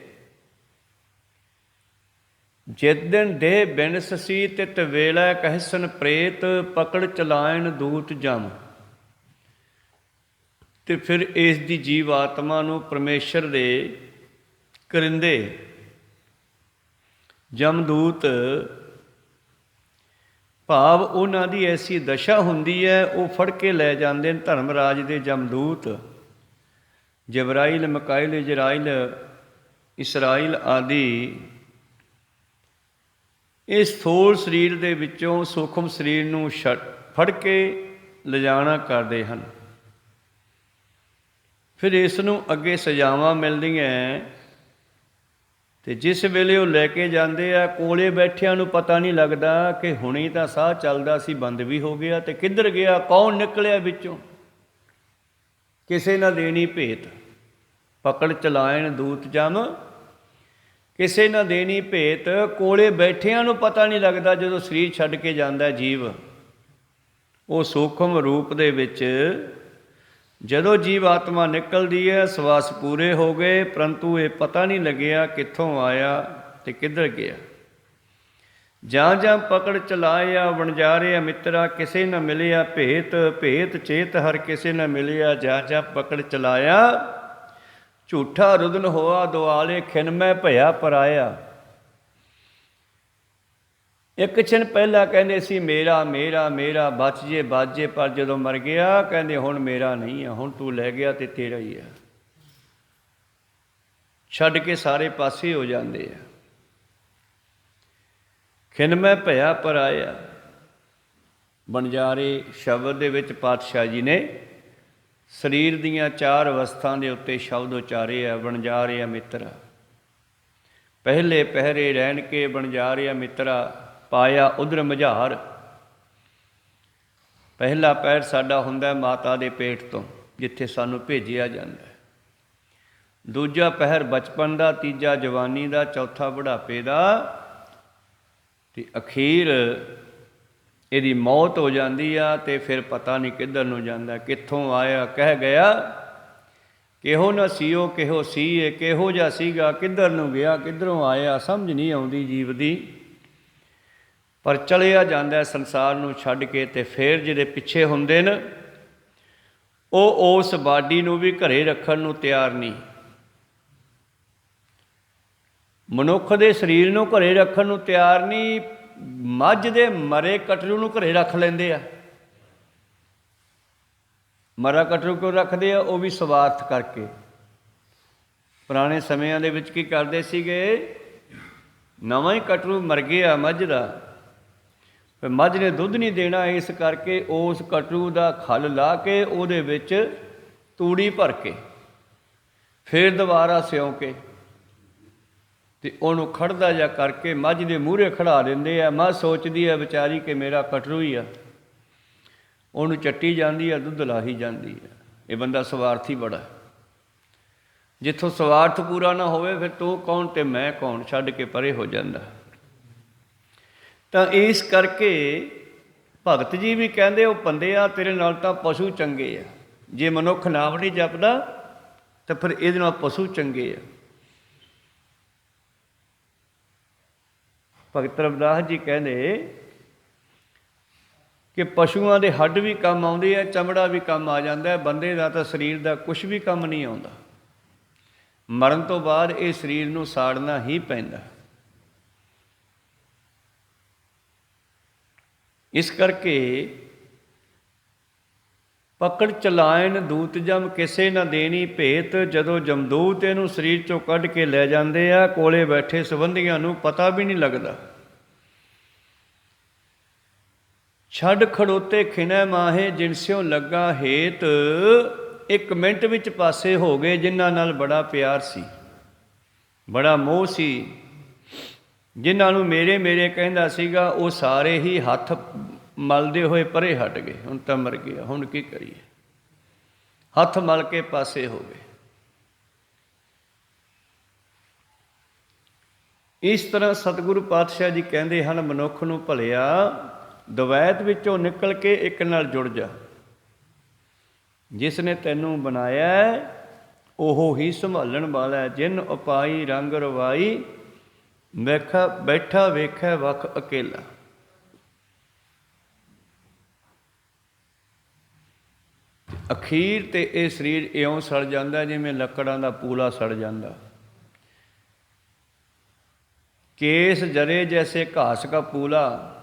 ਜਿਤ ਦਿਨ ਦੇਹ ਬਿਨਸਸੀ ਤਿਤ ਵੇਲਾ, ਕਹਿਸਨ ਪ੍ਰੇਤ ਪਕੜ ਚਲਾਇਣ ਦੂਤ ਜਮ। ਅਤੇ ਫਿਰ ਇਸ ਦੀ ਜੀਵ ਆਤਮਾ ਨੂੰ ਪਰਮੇਸ਼ਰ ਦੇ ਕਰਿੰਦੇ ਜਮਦੂਤ, ਭਾਵ ਉਹਨਾਂ ਦੀ ਐਸੀ ਦਸ਼ਾ ਹੁੰਦੀ ਹੈ, ਉਹ ਫੜ ਕੇ ਲੈ ਜਾਂਦੇ ਨੇ ਧਰਮਰਾਜ ਦੇ ਜਮਦੂਤ। ਜਬਰਾਈਲ, ਮਕਾਇਲ, ਇਜਰਾਈਲ, ਇਸਰਾਈਲ ਆਦਿ ਇਸ ਸਥੂਲ ਸਰੀਰ ਦੇ ਵਿੱਚੋਂ ਸੂਖਮ ਸਰੀਰ ਨੂੰ ਫੜ ਕੇ ਲਿਜਾਣਾ ਕਰਦੇ ਹਨ। ਫਿਰ ਇਸ ਨੂੰ ਅੱਗੇ ਸਜ਼ਾਵਾਂ ਮਿਲਦੀਆਂ, ਅਤੇ ਜਿਸ ਵੇਲੇ ਉਹ ਲੈ ਕੇ ਜਾਂਦੇ ਆ, ਕੋਲੇ ਬੈਠਿਆਂ ਨੂੰ ਪਤਾ ਨਹੀਂ ਲੱਗਦਾ ਕਿ ਹੁਣੀ ਤਾਂ ਸਾਹ ਚੱਲਦਾ ਸੀ, ਬੰਦ ਵੀ ਹੋ ਗਿਆ, ਅਤੇ ਕਿੱਧਰ ਗਿਆ, ਕੌਣ ਨਿਕਲਿਆ ਵਿੱਚੋਂ, ਕਿਸੇ ਨਾ ਦੇਣੀ ਭੇਤ। ਪਕੜ ਚਲਾਇਣ ਦੂਤ ਜਮ, ਕਿਸੇ ਨਾ ਦੇਣੀ ਭੇਤ। ਕੋਲੇ ਬੈਠਿਆਂ ਨੂੰ ਪਤਾ ਨਹੀਂ ਲੱਗਦਾ ਜਦੋਂ ਸਰੀਰ ਛੱਡ ਕੇ ਜਾਂਦਾ ਜੀਵ। ਉਹ ਸੂਖਮ ਰੂਪ ਦੇ ਵਿੱਚ ਜਦੋਂ ਜੀਵ ਆਤਮਾ ਨਿਕਲਦੀ ਹੈ, ਸਵਾਸ ਪੂਰੇ ਹੋ ਗਏ, ਪਰੰਤੂ ਇਹ ਪਤਾ ਨਹੀਂ ਲੱਗਿਆ ਕਿੱਥੋਂ ਆਇਆ ਅਤੇ ਕਿੱਧਰ ਗਿਆ। ਜਾਂ ਜਾਂ ਪਕੜ ਚਲਾਇਆ ਵਣਜਾਰਿਆ ਮਿੱਤਰਾ, ਕਿਸੇ ਨਾ ਮਿਲਿਆ ਭੇਤ। ਭੇਤ ਚੇਤ ਹਰ ਕਿਸੇ ਨਾ ਮਿਲਿਆ, ਜਾਂ ਜਾਂ ਪਕੜ ਚਲਾਇਆ। ਝੂਠਾ ਰੁਦਨ ਹੋਆ ਦੁਆਲੇ, ਖਿਨਮੈ ਭਇਆ ਪਰਾਇਆ। ਇੱਕ ਛਿਨ ਪਹਿਲਾਂ ਕਹਿੰਦੇ ਸੀ ਮੇਰਾ ਮੇਰਾ ਮੇਰਾ, ਬਚ ਜੇ ਬਾਜੇ, ਪਰ ਜਦੋਂ ਮਰ ਗਿਆ ਕਹਿੰਦੇ ਹੁਣ ਮੇਰਾ ਨਹੀਂ ਆ, ਹੁਣ ਤੂੰ ਲੈ ਗਿਆ ਤੇ ਤੇਰਾ ਹੀ ਆ। ਛੱਡ ਕੇ ਸਾਰੇ ਪਾਸੇ ਹੋ ਜਾਂਦੇ ਆ। ਖਿਨਮੈ ਭਇਆ ਪਰਾਇਆ। ਵਣਜਾਰੇ ਸ਼ਬਦ ਦੇ ਵਿੱਚ ਪਾਤਸ਼ਾਹ ਜੀ ਨੇ ਸਰੀਰ ਦੀਆਂ 4 ਅਵਸਥਾ ਦੇ ਉੱਤੇ ਸ਼ਬਦ ਉਚਾਰੇ ਆ। ਵਣਜਾਰਿਆ ਮਿੱਤਰਾ, ਪਹਿਲੇ ਪਹਿਰੇ ਰਹਿਣ ਕੇ ਵਣਜਾਰਿਆ ਮਿੱਤਰਾ, ਪਾਇਆ ਉਧਰ ਮਝਾਰ। ਪਹਿਲਾ ਪਹਿਰ ਸਾਡਾ ਹੁੰਦਾ ਮਾਤਾ ਦੇ ਪੇਟ ਤੋਂ, ਜਿੱਥੇ ਸਾਨੂੰ ਭੇਜਿਆ ਜਾਂਦਾ। ਦੂਜਾ ਪਹਿਰ ਬਚਪਨ ਦਾ, ਤੀਜਾ ਜਵਾਨੀ ਦਾ, ਚੌਥਾ ਬੁਢਾਪੇ ਦਾ, ਅਤੇ ਅਖੀਰ ਇਹਦੀ ਮੌਤ ਹੋ ਜਾਂਦੀ ਆ। ਅਤੇ ਫਿਰ ਪਤਾ ਨਹੀਂ ਕਿੱਧਰ ਨੂੰ ਜਾਂਦਾ, ਕਿੱਥੋਂ ਆਇਆ ਕਹਿ ਗਿਆ, ਕਿਹੋ ਨਾ ਸੀਓ ਕਿਹੋ ਸੀ, ਕਿਹੋ ਜਿਹਾ ਸੀਗਾ, ਕਿੱਧਰ ਨੂੰ ਗਿਆ, ਕਿੱਧਰੋਂ ਆਇਆ, ਸਮਝ ਨਹੀਂ ਆਉਂਦੀ ਜੀਵ ਦੀ। ਪਰ ਚਲਿਆ ਜਾਂਦਾ ਸੰਸਾਰ ਨੂੰ ਛੱਡ ਕੇ। ਅਤੇ ਫਿਰ ਜਿਹੜੇ ਪਿੱਛੇ ਹੁੰਦੇ ਨੇ, ਉਹ ਉਸ ਬਾਡੀ ਨੂੰ ਵੀ ਘਰੇ ਰੱਖਣ ਨੂੰ ਤਿਆਰ ਨਹੀਂ। ਮਨੁੱਖ ਦੇ ਸਰੀਰ ਨੂੰ ਘਰੇ ਰੱਖਣ ਨੂੰ ਤਿਆਰ ਨਹੀਂ। ਮੱਝ ਦੇ ਮਰੇ ਕਟਰੂ ਨੂੰ ਘਰੇ ਰੱਖ ਲੈਂਦੇ ਆ। ਮਰਾ ਕਟਰੂ ਕਿਉਂ ਰੱਖਦੇ ਆ? ਉਹ ਵੀ ਸਵਾਰਥ ਕਰਕੇ। ਪੁਰਾਣੇ ਸਮਿਆਂ ਦੇ ਵਿੱਚ ਕੀ ਕਰਦੇ ਸੀਗੇ, ਨਵਾਂ ਹੀ ਕਟਰੂ ਮਰ ਗਿਆ ਮੱਝ ਦਾ, ਫਿਰ ਮੱਝ ਨੇ ਦੁੱਧ ਨਹੀਂ ਦੇਣਾ, ਇਸ ਕਰਕੇ ਉਸ ਕਟਰੂ ਦਾ ਖੱਲ ਲਾ ਕੇ ਉਹਦੇ ਵਿੱਚ ਤੂੜੀ ਭਰ ਕੇ ਫਿਰ ਦੁਬਾਰਾ ਸਿਉਂ ਕੇ ਅਤੇ ਉਹਨੂੰ ਖੜਦਾ ਜਿਹਾ ਕਰਕੇ ਮੱਝ ਦੇ ਮੂਹਰੇ ਖੜਾ ਦਿੰਦੇ ਆ। ਮੱਝ ਸੋਚਦੀ ਹੈ ਵਿਚਾਰੀ ਕਿ ਮੇਰਾ ਕਟਰੂ ਹੀ ਆ, ਉਹਨੂੰ ਚੱਟੀ ਜਾਂਦੀ ਆ, ਦੁੱਧ ਲਾਹੀ ਜਾਂਦੀ ਆ। ਇਹ ਬੰਦਾ ਸਵਾਰਥੀ ਬੜਾ। ਜਿੱਥੋਂ ਸਵਾਰਥ ਪੂਰਾ ਨਾ ਹੋਵੇ ਫਿਰ ਤੂੰ ਕੌਣ ਅਤੇ ਮੈਂ ਕੌਣ, ਛੱਡ ਕੇ ਪਰੇ ਹੋ ਜਾਂਦਾ। ਤਾਂ ਇਸ ਕਰਕੇ ਭਗਤ ਜੀ ਵੀ ਕਹਿੰਦੇ, ਉਹ ਬੰਦੇ ਆ ਤੇਰੇ ਨਾਲ ਤਾਂ ਪਸ਼ੂ ਚੰਗੇ ਆ। ਜੇ ਮਨੁੱਖ ਨਾਮ ਨਹੀਂ ਜਪਦਾ ਤਾਂ ਫਿਰ ਇਹਦੇ ਨਾਲ ਪਸ਼ੂ ਚੰਗੇ ਆ। ਭਗਤ ਰਵਿਦਾਸ ਜੀ ਕਹਿੰਦੇ, ਕਿ ਪਸ਼ੂਆਂ ਦੇ ਹੱਡ ਵੀ ਕੰਮ ਆਉਂਦੇ ਆ, ਚਮੜਾ ਵੀ ਕੰਮ ਆ ਜਾਂਦਾ ਹੈ, ਬੰਦੇ ਦਾ ਤਾਂ ਸਰੀਰ ਦਾ ਕੁਝ ਵੀ ਕੰਮ ਨਹੀਂ ਆਉਂਦਾ। ਮਰਨ ਤੋਂ ਬਾਅਦ ਇਹ ਸਰੀਰ ਨੂੰ ਸਾੜਨਾ ਹੀ ਪੈਂਦਾ। ਇਸ ਕਰਕੇ ਪਕੜ ਚਲਾਇਨ ਦੂਤ ਜਮ ਕਿਸੇ ਨਾ ਦੇਣੀ ਭੇਤ, ਜਦੋਂ ਜਮਦੂਤ ਇਹਨੂੰ ਸਰੀਰ ਚੋਂ ਕੱਢ ਕੇ ਲੈ ਜਾਂਦੇ ਆ, ਕੋਲੇ ਬੈਠੇ ਸੰਬੰਧੀਆਂ ਨੂੰ ਪਤਾ ਵੀ ਨਹੀਂ ਲੱਗਦਾ। ਛੱਡ ਖੜੋਤੇ ਖਿਨੈ ਮਾਹੇ, ਜਿਨਸਿਓ ਲੱਗਾ ਹੇਤ, 1 ਮਿੰਟ ਵਿੱਚ ਪਾਸੇ ਹੋ ਗਏ ਜਿਨ੍ਹਾਂ ਨਾਲ ਬੜਾ ਪਿਆਰ ਸੀ, ਬੜਾ ਮੋਹ ਸੀ, ਜਿਨ੍ਹਾਂ ਨੂੰ ਮੇਰੇ ਮੇਰੇ ਕਹਿੰਦਾ ਸੀਗਾ, ਉਹ ਸਾਰੇ ਹੀ ਹੱਥ ਮਲਦੇ ਹੋਏ ਪਰੇ ਹਟ ਗਏ। ਹੁਣ ਤਾਂ ਮਰ ਗਿਆ, ਹੁਣ ਕੀ ਕਰੀਏ? ਹੱਥ ਮਲ ਕੇ ਪਾਸੇ ਹੋ ਗਏ। ਇਸ ਤਰ੍ਹਾਂ ਸਤਿਗੁਰੂ ਪਾਤਸ਼ਾਹ ਜੀ ਕਹਿੰਦੇ ਹਨ, ਮਨੁੱਖ ਨੂੰ ਭਲਿਆ ਦਵੈਤ ਵਿੱਚੋਂ ਨਿਕਲ ਕੇ ਇੱਕ ਨਾਲ ਜੁੜ ਜਾ। ਜਿਸ ਨੇ ਤੈਨੂੰ ਬਣਾਇਆ ਉਹ ਹੀ ਸੰਭਾਲਣ ਵਾਲਾ, ਜਿਨ ਉਪਾਈ ਰੰਗ ਰਵਾਈ, ਬੈਠਾ ਵੇਖੈ ਵਖ ਅਕੇਲਾ। ਅਖੀਰ ਤੇ ਇਹ ਸਰੀਰ ਇਉਂ ਸੜ ਜਾਂਦਾ ਜਿਵੇਂ ਲੱਕੜਾਂ ਦਾ ਪੂਲਾ ਸੜ ਜਾਂਦਾ। ਕੇਸ ਜਰੇ ਜੈਸੇ ਘਾਸ ਕਾ ਪੂਲਾ,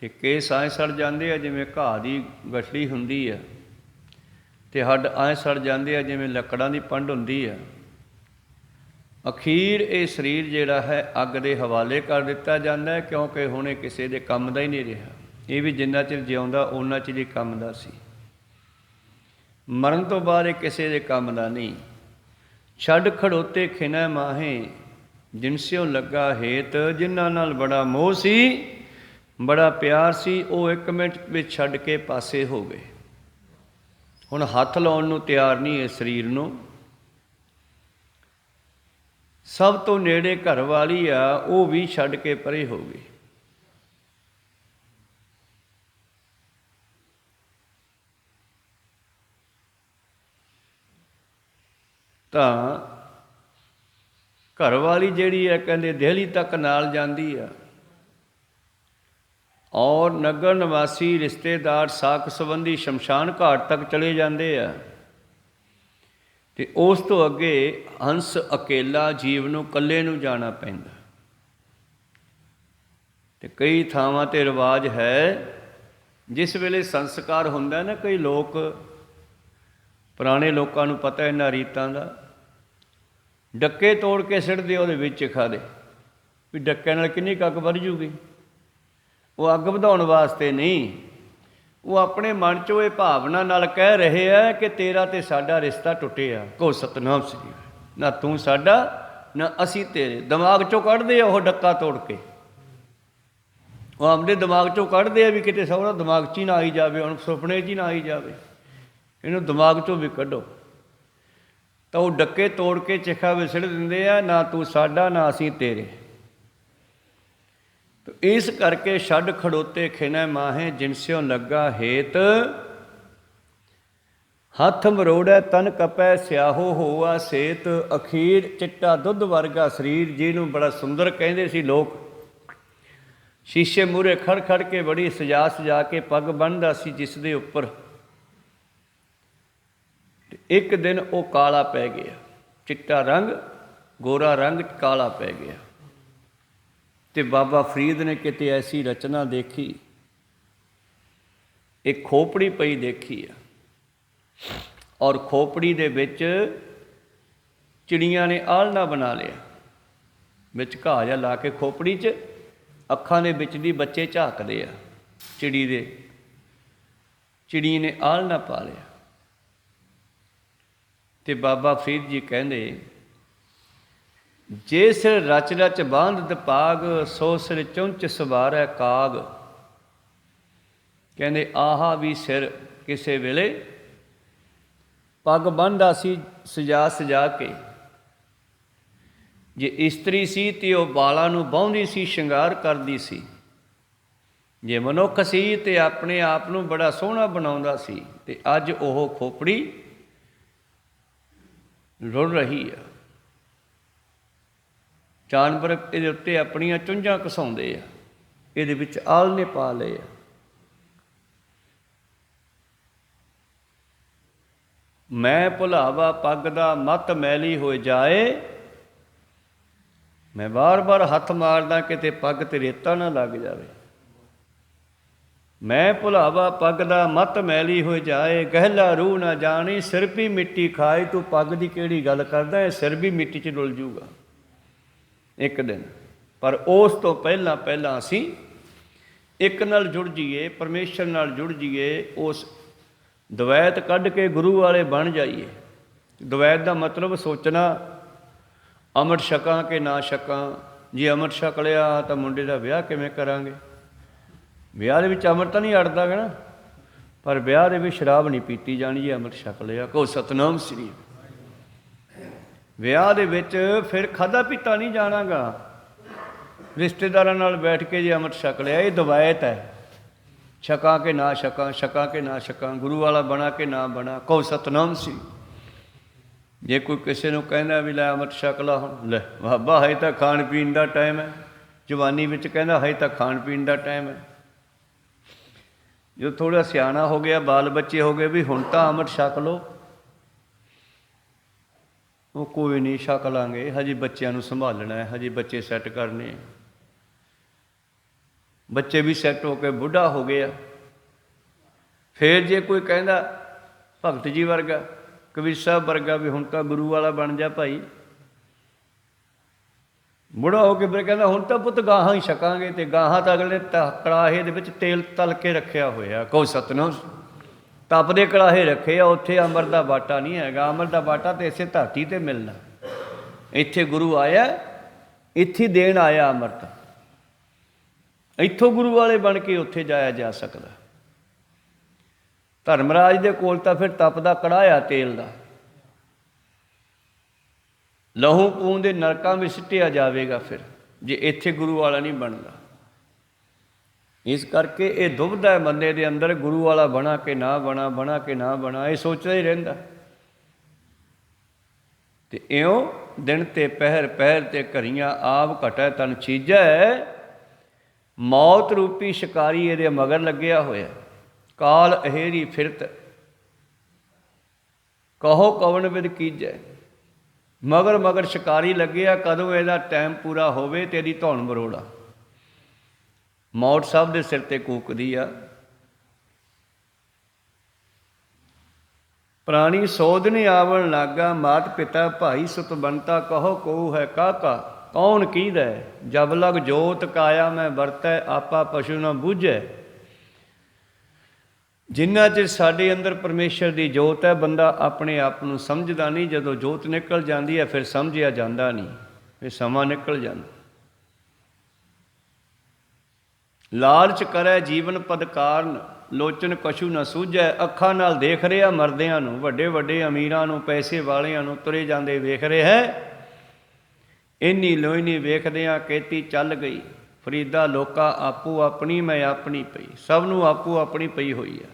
ਤੇ ਕੇਸ ਐਂ ਸੜ ਜਾਂਦੇ ਆ ਜਿਵੇਂ ਘਾਹ ਦੀ ਗਠੜੀ ਹੁੰਦੀ ਆ, ਤੇ ਹੱਡ ਐਂ ਸੜ ਜਾਂਦੇ ਆ ਜਿਵੇਂ ਲੱਕੜਾਂ ਦੀ ਪੰਡ ਹੁੰਦੀ ਆ। ਅਖੀਰ ਇਹ ਸਰੀਰ ਜਿਹੜਾ ਹੈ ਅੱਗ ਦੇ ਹਵਾਲੇ ਕਰ ਦਿੱਤਾ ਜਾਂਦਾ ਹੈ, ਕਿਉਂਕਿ ਹੁਣ ਇਹ ਕਿਸੇ ਦੇ ਕੰਮ ਦਾ ਹੀ ਨਹੀਂ ਰਿਹਾ। ਇਹ ਵੀ ਜਿੰਨਾ ਚਿਰ ਜਿਉਂਦਾ ਉਹਨਾਂ ਚਿਰ ਹੀ ਕੰਮ ਦਾ ਸੀ, ਮਰਨ ਤੋਂ ਬਾਅਦ ਇਹ ਕਿਸੇ ਦੇ ਕੰਮ ਦਾ ਨਹੀਂ। ਛੱਡ ਖੜੋਤੇ ਖਿਨੈ ਮਾਹੇ, ਜਿਨਸਿਓ ਲੱਗਾ ਹੇਤ, ਜਿਨ੍ਹਾਂ ਨਾਲ ਬੜਾ ਮੋਹ ਸੀ, ਬੜਾ ਪਿਆਰ ਸੀ, ਉਹ 1 ਮਿੰਟ ਵਿੱਚ ਛੱਡ ਕੇ ਪਾਸੇ ਹੋ ਗਏ। ਹੁਣ ਹੱਥ ਲਾਉਣ ਨੂੰ ਤਿਆਰ ਨਹੀਂ ਇਸ ਸਰੀਰ ਨੂੰ। ਸਭ ਤੋਂ ਨੇੜੇ ਘਰ ਵਾਲੀ ਆ, ਉਹ ਵੀ ਛੱਡ ਕੇ ਪਰੇ ਹੋ ਗਈ। ਤਾਂ ਘਰ ਵਾਲੀ ਜਿਹੜੀ ਹੈ ਕਹਿੰਦੇ ਦਿਹਲੀ ਤੱਕ ਨਾਲ ਜਾਂਦੀ ਆ, ਔਰ ਨਗਰ ਨਿਵਾਸੀ ਰਿਸ਼ਤੇਦਾਰ ਸਾਕ ਸੰਬੰਧੀ ਸ਼ਮਸ਼ਾਨ ਘਾਟ ਤੱਕ ਚਲੇ ਜਾਂਦੇ ਆ। ਤੇ ਉਸ ਤੋਂ ਅੱਗੇ ਹੰਸ ਅਕੇਲਾ ਜੀਵ ਨੂੰ ਇਕੱਲੇ ਨੂੰ ਜਾਣਾ ਪੈਂਦਾ। ਤੇ ਕਈ ਥਾਵਾਂ 'ਤੇ ਰਿਵਾਜ ਹੈ, ਜਿਸ ਵੇਲੇ ਸੰਸਕਾਰ ਹੁੰਦਾ ਨਾ, ਕਈ ਲੋਕ, ਪੁਰਾਣੇ ਲੋਕਾਂ ਨੂੰ ਪਤਾ ਇਹਨਾਂ ਰੀਤਾਂ ਦਾ, ਡੱਕੇ ਤੋੜ ਕੇ ਸਿੱਟਦੇ ਉਹਦੇ ਵਿੱਚ ਖਾ ਦੇ, ਵੀ ਡੱਕਿਆਂ ਨਾਲ ਕਿੰਨੀ ਕੁ ਅੱਗ ਵੱਧ ਜੂਗੀ। ਉਹ ਅੱਗ ਵਧਾਉਣ ਵਾਸਤੇ ਨਹੀਂ, ਉਹ ਆਪਣੇ ਮਨ 'ਚੋਂ ਇਹ ਭਾਵਨਾ ਨਾਲ ਕਹਿ ਰਹੇ ਆ ਕਿ ਤੇਰਾ ਤੇ ਸਾਡਾ ਰਿਸ਼ਤਾ ਟੁੱਟਿਆ। ਕਹੋ ਸਤਿਨਾਮ ਸ੍ਰੀ, ਨਾ ਤੂੰ ਸਾਡਾ ਨਾ ਅਸੀਂ ਤੇਰੇ। ਦਿਮਾਗ 'ਚੋਂ ਕੱਢਦੇ ਆ ਉਹ ਡੱਕਾ ਤੋੜ ਕੇ, ਉਹ ਆਪਣੇ ਦਿਮਾਗ 'ਚੋਂ ਕੱਢਦੇ ਆ ਵੀ ਕਿਤੇ ਸਹੁਰਾ ਦਿਮਾਗ 'ਚ ਹੀ ਨਾ ਆਈ ਜਾਵੇ, ਹੁਣ ਸੁਪਨੇ 'ਚ ਹੀ ਨਾ ਆਈ ਜਾਵੇ, ਇਹਨੂੰ ਦਿਮਾਗ 'ਚੋਂ ਵੀ ਕੱਢੋ। ਤਾਂ ਉਹ ਡੱਕੇ ਤੋੜ ਕੇ ਚਿਖਾ ਵਿਸੜ ਦਿੰਦੇ ਆ, ਨਾ ਤੂੰ ਸਾਡਾ ਨਾ ਅਸੀਂ ਤੇਰੇ। ਇਸ ਕਰਕੇ ਛੱਡ ਖੜੋਤੇ ਖਿਨੈ ਮਾਹੇ, ਜਿਨਸਿਓ ਲੱਗਾ ਹੇਤ, ਹੱਥ ਮਰੋੜੈ ਤਨ ਕਪੈ, ਸਿਆਹੋ ਹੋਆ ਸੇਤ। ਅਖੀਰ ਚਿੱਟਾ ਦੁੱਧ ਵਰਗਾ ਸਰੀਰ, ਜਿਹਨੂੰ ਬੜਾ ਸੁੰਦਰ ਕਹਿੰਦੇ ਸੀ ਲੋਕ, ਸ਼ੀਸ਼ੇ ਮੂਹਰੇ ਖੜ ਖੜ ਕੇ ਬੜੀ ਸਜਾ ਸਜਾ ਕੇ ਪੱਗ ਬੰਨ੍ਹਦਾ ਸੀ ਜਿਸ ਦੇ ਉੱਪਰ। ਇੱਕ ਦਿਨ ਉਹ ਕਾਲਾ ਪੈ ਗਿਆ, ਚਿੱਟਾ ਰੰਗ, ਗੋਰਾ ਰੰਗ ਕਾਲਾ ਪੈ ਗਿਆ। ਤੇ ਬਾਬਾ ਫਰੀਦ ਨੇ ਕਿਤੇ ਐਸੀ ਰਚਨਾ ਦੇਖੀ, ਇੱਕ ਖੋਪੜੀ ਪਈ ਦੇਖੀ ਆ, ਔਰ ਖੋਪੜੀ ਦੇ ਵਿੱਚ ਚਿੜੀਆਂ ਨੇ ਆਲ੍ਹਣਾ ਬਣਾ ਲਿਆ, ਵਿੱਚ ਘਾਹ ਜਿਹਾ ਲਾ ਕੇ ਖੋਪੜੀ 'ਚ, ਅੱਖਾਂ ਦੇ ਵਿੱਚ ਦੀ ਬੱਚੇ ਝਾਕਦੇ ਆ ਚਿੜੀ ਦੇ, ਚਿੜੀ ਨੇ ਆਲ੍ਹਣਾ ਪਾ ਲਿਆ। ਤੇ ਬਾਬਾ ਫਰੀਦ ਜੀ ਕਹਿੰਦੇ, ਜੇ ਸਿਰ ਰਚ ਰਚ ਬਾਂਧ ਪਾਗ, ਸੋ ਸਿਰ ਚੁੰਚ ਸਵਾਰੈ ਕਾਗ। ਕਹਿੰਦੇ ਆਹਾ ਵੀ ਸਿਰ ਕਿਸੇ ਵੇਲੇ ਪੱਗ ਬੰਨ੍ਹਦਾ ਸੀ ਸਜਾ ਸਜਾ ਕੇ। ਜੇ ਇਸਤਰੀ ਸੀ ਤੇ ਉਹ ਵਾਲਾਂ ਨੂੰ ਬਾਹੁੰਦੀ ਸੀ, ਸ਼ਿੰਗਾਰ ਕਰਦੀ ਸੀ। ਜੇ ਮਨੁੱਖ ਸੀ ਤੇ ਆਪਣੇ ਆਪ ਨੂੰ ਬੜਾ ਸੋਹਣਾ ਬਣਾਉਂਦਾ ਸੀ। ਤੇ ਅੱਜ ਉਹ ਖੋਪੜੀ ਰੁੜ ਰਹੀ ਆ, ਜਾਨਵਰ ਇਹਦੇ ਉੱਤੇ ਆਪਣੀਆਂ ਚੁੰਝਾਂ ਘਸਾਉਂਦੇ ਆ। ਇਹਦੇ ਵਿੱਚ ਆਲ੍ਹਣੇ ਪਾ ਲਏ ਆ। ਮੈਂ ਭੁਲਾਵਾ ਪੱਗ ਦਾ ਮੱਤ ਮੈਲੀ ਹੋ ਜਾਏ। ਮੈਂ ਵਾਰ-ਵਾਰ ਹੱਥ ਮਾਰਦਾ ਕਿਤੇ ਪੱਗ ਤੇ ਰੇਤਾ ਨਾ ਲੱਗ ਜਾਵੇ। ਮੈਂ ਭੁਲਾਵਾ ਪੱਗ ਦਾ ਮੱਤ ਮੈਲੀ ਹੋ ਜਾਏ, ਗਹਿਲਾ ਰੂਹ ਨਾ ਜਾਣੀ, ਸਿਰ ਵੀ ਮਿੱਟੀ ਖਾਏ। ਤੂੰ ਪੱਗ ਦੀ ਕਿਹੜੀ ਗੱਲ ਕਰਦਾ, ਇਹ ਸਿਰ ਵੀ ਮਿੱਟੀ 'ਚ ਡੁੱਲ ਜੂਗਾ ਇੱਕ ਦਿਨ। ਪਰ ਉਸ ਤੋਂ ਪਹਿਲਾਂ ਅਸੀਂ ਇੱਕ ਨਾਲ ਜੁੜ ਜਾਈਏ, ਪਰਮੇਸ਼ਰ ਨਾਲ ਜੁੜ ਜਾਈਏ, ਉਸ ਦਵੈਤ ਕੱਢ ਕੇ ਗੁਰੂ ਵਾਲੇ ਬਣ ਜਾਈਏ। ਦਵੈਤ ਦਾ ਮਤਲਬ ਸੋਚਣਾ, ਅੰਮ੍ਰਿਤ ਛਕਾਂ ਕਿ ਨਾ ਛਕਾਂ। ਜੇ ਅੰਮ੍ਰਿਤ ਛਕ ਲਿਆ ਤਾਂ ਮੁੰਡੇ ਦਾ ਵਿਆਹ ਕਿਵੇਂ ਕਰਾਂਗੇ? ਵਿਆਹ ਦੇ ਵਿੱਚ ਅੰਮ੍ਰਿਤ ਤਾਂ ਨਹੀਂ ਅੜਦਾ ਗਾ ਨਾ, ਪਰ ਵਿਆਹ ਦੇ ਵਿੱਚ ਸ਼ਰਾਬ ਨਹੀਂ ਪੀਤੀ ਜਾਣੀ ਜੇ ਅੰਮ੍ਰਿਤ ਛਕ ਲਿਆ। ਕਹੋ ਸਤਨਾਮ ਸ੍ਰੀ। ਵਿਆਹ ਦੇ ਵਿੱਚ ਫਿਰ ਖਾਧਾ ਪੀਤਾ ਨਹੀਂ ਜਾਣਾਗਾ। ਰਿਸ਼ਤੇਦਾਰਾਂ ਨਾਲ ਬੈਠ ਕੇ ਜੇ ਅੰਮ੍ਰਿਤ ਛਕ ਲਿਆ, ਇਹ ਦਵਾਇਤ ਹੈ। ਛਕਾਂ ਕਿ ਨਾ ਛਕਾਂ, ਛਕਾਂ ਕਿ ਨਾ ਛਕਾਂ, ਗੁਰੂ ਵਾਲਾ ਬਣਾ ਕਿ ਨਾ ਬਣਾ। ਕਹੋ ਸਤਨਾਮ ਸ੍ਰੀ। ਜੇ ਕੋਈ ਕਿਸੇ ਨੂੰ ਕਹਿੰਦਾ ਵੀ ਲੈ ਅੰਮ੍ਰਿਤ ਛਕ ਲਾ, ਹੁਣ ਲੈ ਬਾਬਾ ਹਜੇ ਤਾਂ ਖਾਣ ਪੀਣ ਦਾ ਟਾਈਮ ਹੈ। ਜਵਾਨੀ ਵਿੱਚ ਕਹਿੰਦਾ ਹਜੇ ਤਾਂ ਖਾਣ ਪੀਣ ਦਾ ਟਾਈਮ ਹੈ। ਜਦੋਂ ਥੋੜ੍ਹਾ ਸਿਆਣਾ ਹੋ ਗਿਆ, ਬਾਲ ਬੱਚੇ ਹੋ ਗਏ, ਵੀ ਹੁਣ ਤਾਂ ਅੰਮ੍ਰਿਤ ਛਕ ਲਓ। ਉਹ ਕੋਈ ਨਹੀਂ, ਛਕ ਲਾਂਗੇ, ਹਜੇ ਬੱਚਿਆਂ ਨੂੰ ਸੰਭਾਲਣਾ ਹੈ, ਹਜੇ ਬੱਚੇ ਸੈੱਟ ਕਰਨੇ। ਬੱਚੇ ਵੀ ਸੈੱਟ ਹੋ ਕੇ ਬੁੱਢਾ ਹੋ ਗਿਆ। ਫਿਰ ਜੇ ਕੋਈ ਕਹਿੰਦਾ ਭਗਤ ਜੀ ਵਰਗਾ, ਕਬੀਰ ਸਾਹਿਬ ਵਰਗਾ, ਵੀ ਹੁਣ ਤਾਂ ਗੁਰੂ ਵਾਲਾ ਬਣ ਜਾ ਭਾਈ, ਬੁੜਾ ਹੋ ਕੇ ਫਿਰ ਕਹਿੰਦਾ ਹੁਣ ਤਾਂ ਪੁੱਤ ਗਾਹਾਂ ਹੀ ਛਕਾਂਗੇ। ਤੇ ਗਾਹਾਂ ਤਾਂ ਅਗਲੇ ਕੜਾਹੇ ਦੇ ਵਿੱਚ ਤੇਲ ਤਲ ਕੇ ਰੱਖਿਆ ਹੋਇਆ। ਕਹੋ ਸਤਨਾਮ। ਤਪਦੇ ਕੜਾਹੇ ਰੱਖੇ ਆ, ਉੱਥੇ ਅੰਮ੍ਰਿਤ ਦਾ ਬਾਟਾ ਨਹੀਂ ਹੈਗਾ। ਅੰਮ੍ਰਿਤ ਦਾ ਬਾਟਾ ਤਾਂ ਇਸੇ ਧਰਤੀ 'ਤੇ ਮਿਲਣਾ। ਇੱਥੇ ਗੁਰੂ ਆਇਆ, ਇੱਥੇ ਦੇਣ ਆਇਆ ਅੰਮ੍ਰਿਤ। ਇੱਥੋਂ ਗੁਰੂ ਵਾਲੇ ਬਣ ਕੇ ਉੱਥੇ ਜਾਇਆ ਜਾ ਸਕਦਾ। ਧਰਮਰਾਜ ਦੇ ਕੋਲ ਤਾਂ ਫਿਰ ਤਪਦਾ ਕੜਾਹ ਆ ਤੇਲ ਦਾ, ਲਹੂ ਪੂਣ ਦੇ ਨਰਕਾਂ ਵਿੱਚ ਸਿੱਟਿਆ ਜਾਵੇਗਾ ਫਿਰ, ਜੇ ਇੱਥੇ ਗੁਰੂ ਵਾਲਾ ਨਹੀਂ ਬਣਦਾ। ਇਸ ਕਰਕੇ ਇਹ ਦੁਬਿਧਾ ਹੈ ਬੰਦੇ ਦੇ ਅੰਦਰ, ਗੁਰੂ ਵਾਲਾ ਬਣਾ ਕਿ ਨਾ ਬਣਾ, ਬਣਾ ਕਿ ਨਾ ਬਣਾ, ਇਹ ਸੋਚਦਾ ਹੀ ਰਹਿੰਦਾ। ਤੇ ਇਉਂ ਦਿਨ ਤੇ ਪਹਿਰ, ਪਹਿਰ ਤੇ ਘਰੀਆਂ, ਆਪ ਘਟੈ ਤਨ ਛੀਜੈ। ਮੌਤ ਰੂਪੀ ਸ਼ਿਕਾਰੀ ਇਹਦੇ ਮਗਰ ਲੱਗਿਆ ਹੋਇਆ। ਕਾਲ ਅਹੇਰੀ ਫਿਰਤ, ਕਹੋ ਕਵਣ ਵਿਦ ਕੀਜੈ। ਮਗਰ ਮਗਰ ਸ਼ਿਕਾਰੀ ਲੱਗਿਆ, ਕਦੋਂ ਇਹਦਾ ਟਾਈਮ ਪੂਰਾ ਹੋਵੇ ਤੇ ਇਹਦੀ ਧੌਣ ਮਰੋੜਾ। ਮੌਤ ਸਭ ਦੇ ਸਿਰ 'ਤੇ ਕੂਕਦੀ ਆ। ਪ੍ਰਾਣੀ ਸੋਧਨੇ ਆਵਣ ਲਾਗਾ, ਮਾਤ ਪਿਤਾ ਭਾਈ ਸੁਤ ਬੰਤਾ, ਕਹੋ ਕਉ ਹੈ ਕਾਕਾ ਕੌਣ ਕੀਧੈ। ਜਬ ਲਗ ਜੋਤ ਕਾਇਆ ਮੈਂ ਵਰਤੈ, ਆਪਾ ਪਸ਼ੂ ਨਾ ਬੂਝੈ। ਜਿੰਨਾ ਚਿਰ ਸਾਡੇ ਅੰਦਰ ਪਰਮੇਸ਼ਰ ਦੀ ਜੋਤ ਹੈ, ਬੰਦਾ ਆਪਣੇ ਆਪ ਨੂੰ ਸਮਝਦਾ ਨਹੀਂ। ਜਦੋਂ ਜੋਤ ਨਿਕਲ ਜਾਂਦੀ ਹੈ ਫਿਰ ਸਮਝਿਆ ਜਾਂਦਾ ਨਹੀਂ, ਫਿਰ ਸਮਾਂ ਨਿਕਲ ਜਾਂਦਾ। ਲਾਲਚ ਕਰੈ ਜੀਵਨ ਪਦ ਕਾਰਨ, ਲੋਚਨ ਕਛੂ ਨਾ ਸੂਝੈ। ਅੱਖਾਂ ਨਾਲ ਦੇਖ ਰਿਹਾ ਮਰਦਿਆਂ ਨੂੰ, ਵੱਡੇ ਵੱਡੇ ਅਮੀਰਾਂ ਨੂੰ, ਪੈਸੇ ਵਾਲਿਆਂ ਨੂੰ ਤੁਰੇ ਜਾਂਦੇ ਵੇਖ ਰਿਹਾ। ਇੰਨੀ ਲੋਇਨੀ ਵੇਖਦਿਆਂ ਕੇਤੀ ਚੱਲ ਗਈ ਫਰੀਦਾ, ਲੋਕਾਂ ਆਪੋ ਆਪਣੀ ਮੈਂ ਆਪਣੀ ਪਈ। ਸਭ ਨੂੰ ਆਪੋ ਆਪਣੀ ਪਈ ਹੋਈ ਆ।